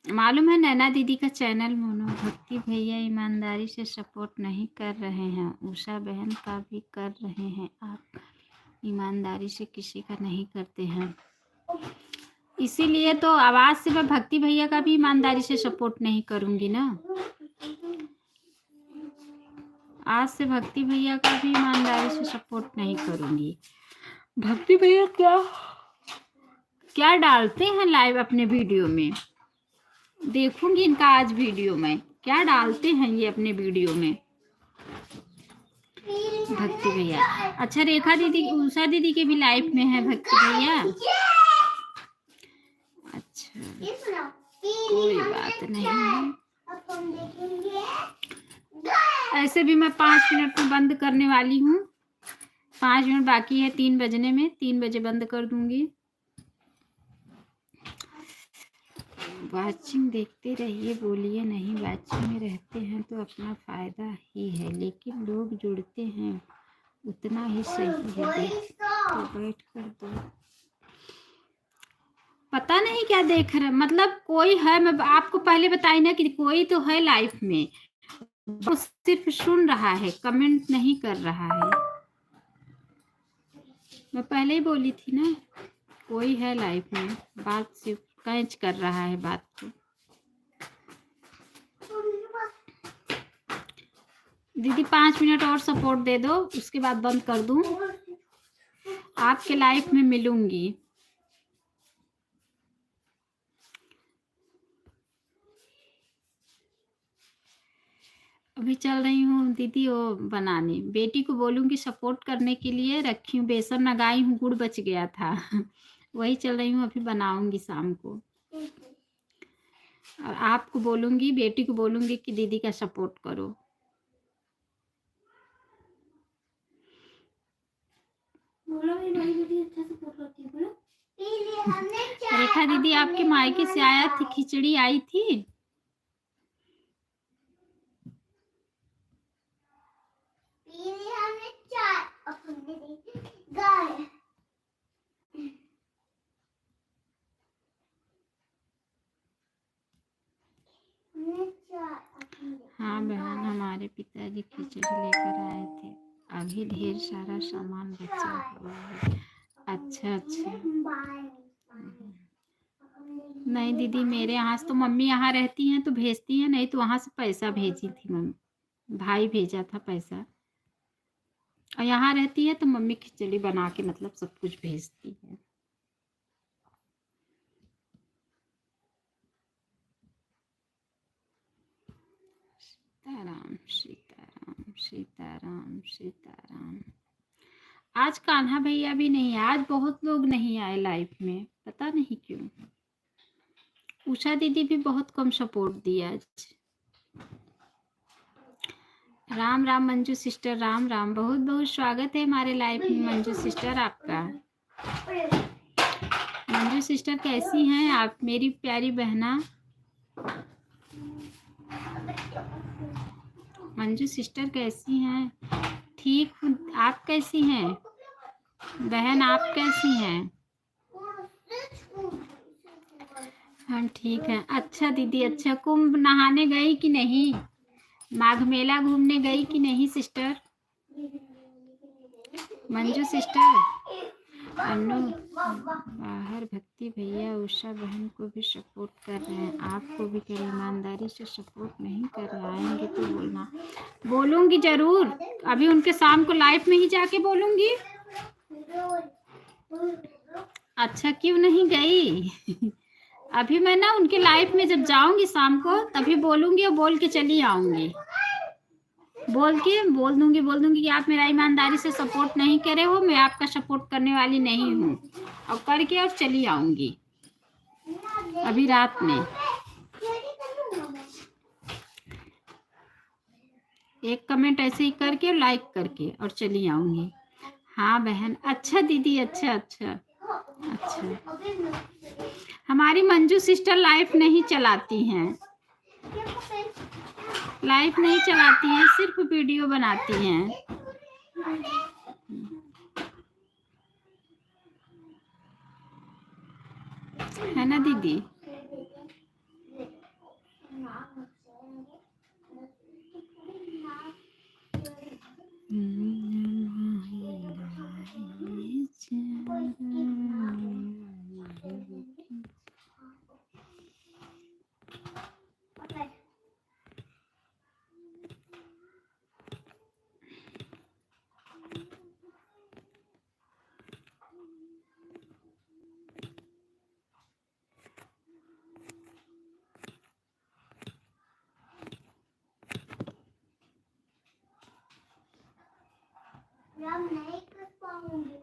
मालूम है नैना दीदी का चैनल मोनो भक्ति भैया ईमानदारी से सपोर्ट नहीं कर रहे हैं, उषा बहन का भी कर रहे हैं, आप ईमानदारी से किसी का नहीं करते हैं, इसीलिए तो आवाज से मैं भक्ति भैया का भी ईमानदारी से सपोर्ट नहीं करूंगी ना। आज से भक्ति भैया का भी ईमानदारी से सपोर्ट नहीं करूंगी। भक्ति भैया क्या क्या डालते हैं लाइव अपने वीडियो में, देखूंगी इनका आज वीडियो में क्या डालते हैं ये अपने वीडियो में। भक्ति भैया अच्छा, रेखा दीदी उषा दीदी के भी लाइव में है भक्ति भैया। अच्छा कोई बात नहीं, ऐसे भी मैं 5 मिनट में बंद करने वाली हूँ, 5 मिनट बाकी है 3 बजने में, 3 बजे बंद कर दूंगी। वाचिंग देखते रहिए, बोलिए नहीं, वाचिंग में रहते हैं तो अपना फायदा ही है, लेकिन लोग जुड़ते हैं उतना ही सही है, देख तो बैठ कर दो। पता नहीं क्या देख रहे, मतलब कोई है, मैं आपको पहले बताई ना कि कोई तो है लाइफ में, वो सिर्फ सुन रहा है, कमेंट नहीं कर रहा है। मैं पहले ही बोली थी ना, कोई है लाइफ में, बात सिर्फ कैच कर रहा है बात को। दीदी 5 मिनट और सपोर्ट दे दो, उसके बाद बंद कर दूं, आपके लाइफ में मिलूंगी। अभी चल रही हूँ दीदी वो बनाने, बेटी को बोलूँगी सपोर्ट करने के लिए, रखी हूँ बेसन लगाई हूँ, गुड़ बच गया था वही चल रही हूँ, अभी बनाऊंगी शाम को। और आपको बोलूँगी, बेटी को बोलूँगी कि दीदी का सपोर्ट करो। बोलो दीदी अच्छा सपोर्ट करती है, बोलो। रेखा दीदी आपके मायके से आया थी, खिचड़ी आई थी। हाँ बहन, हमारे पिताजी खिचड़ी लेकर आए थे, अभी ढेर सारा सामान बचा हुआ है। अच्छा अच्छा, नहीं दीदी मेरे यहाँ से तो मम्मी यहाँ रहती हैं तो भेजती हैं, नहीं तो वहाँ से पैसा भेजी थी मम्मी, भाई भेजा था पैसा, और यहाँ रहती है तो मम्मी खिचड़ी बना के मतलब सब कुछ भेजती है। सीताराम सीताराम सीताराम सीताराम। आज कान्हा भैया भी नहीं है, आज बहुत लोग नहीं आए लाइफ में, पता नहीं क्यों। उषा दीदी भी बहुत कम सपोर्ट दिया आज। राम राम मंजू सिस्टर, राम राम, बहुत बहुत स्वागत है हमारे लाइफ में मंजू सिस्टर आपका। मंजू सिस्टर कैसी हैं आप मेरी प्यारी बहना? मंजू सिस्टर कैसी हैं? ठीक हूँ, आप कैसी हैं बहन, आप कैसी हैं? हम ठीक हैं। अच्छा दीदी अच्छा, कुंभ नहाने गई कि नहीं, माघ मेला घूमने गई कि नहीं सिस्टर मंजू सिस्टर? अनु बाहर भक्ति भैया उषा बहन को भी सपोर्ट कर रहे हैं, आपको भी करें, ईमानदारी से सपोर्ट नहीं कर रहे, आएंगे तो बोलना। बोलूंगी जरूर, अभी उनके शाम को लाइव में ही जाके बोलूंगी। अच्छा क्यों नहीं गई अभी मैं ना उनके लाइफ में जब जाऊंगी शाम को तभी बोलूंगी और बोल के चली आऊंगी। बोल दूंगी कि आप मेरा ईमानदारी से सपोर्ट नहीं करे हो, मैं आपका सपोर्ट करने वाली नहीं हूँ, और करके और चली आऊंगी अभी रात में। एक कमेंट ऐसे ही करके लाइक करके और चली आऊंगी। हाँ बहन, अच्छा दीदी, अच्छा अच्छा अच्छा। हमारी मंजू सिस्टर लाइफ नहीं चलाती हैं, लाइफ नहीं चलाती हैं, सिर्फ वीडियो बनाती हैं। है ना दीदी? नहीं कर पाऊंगी।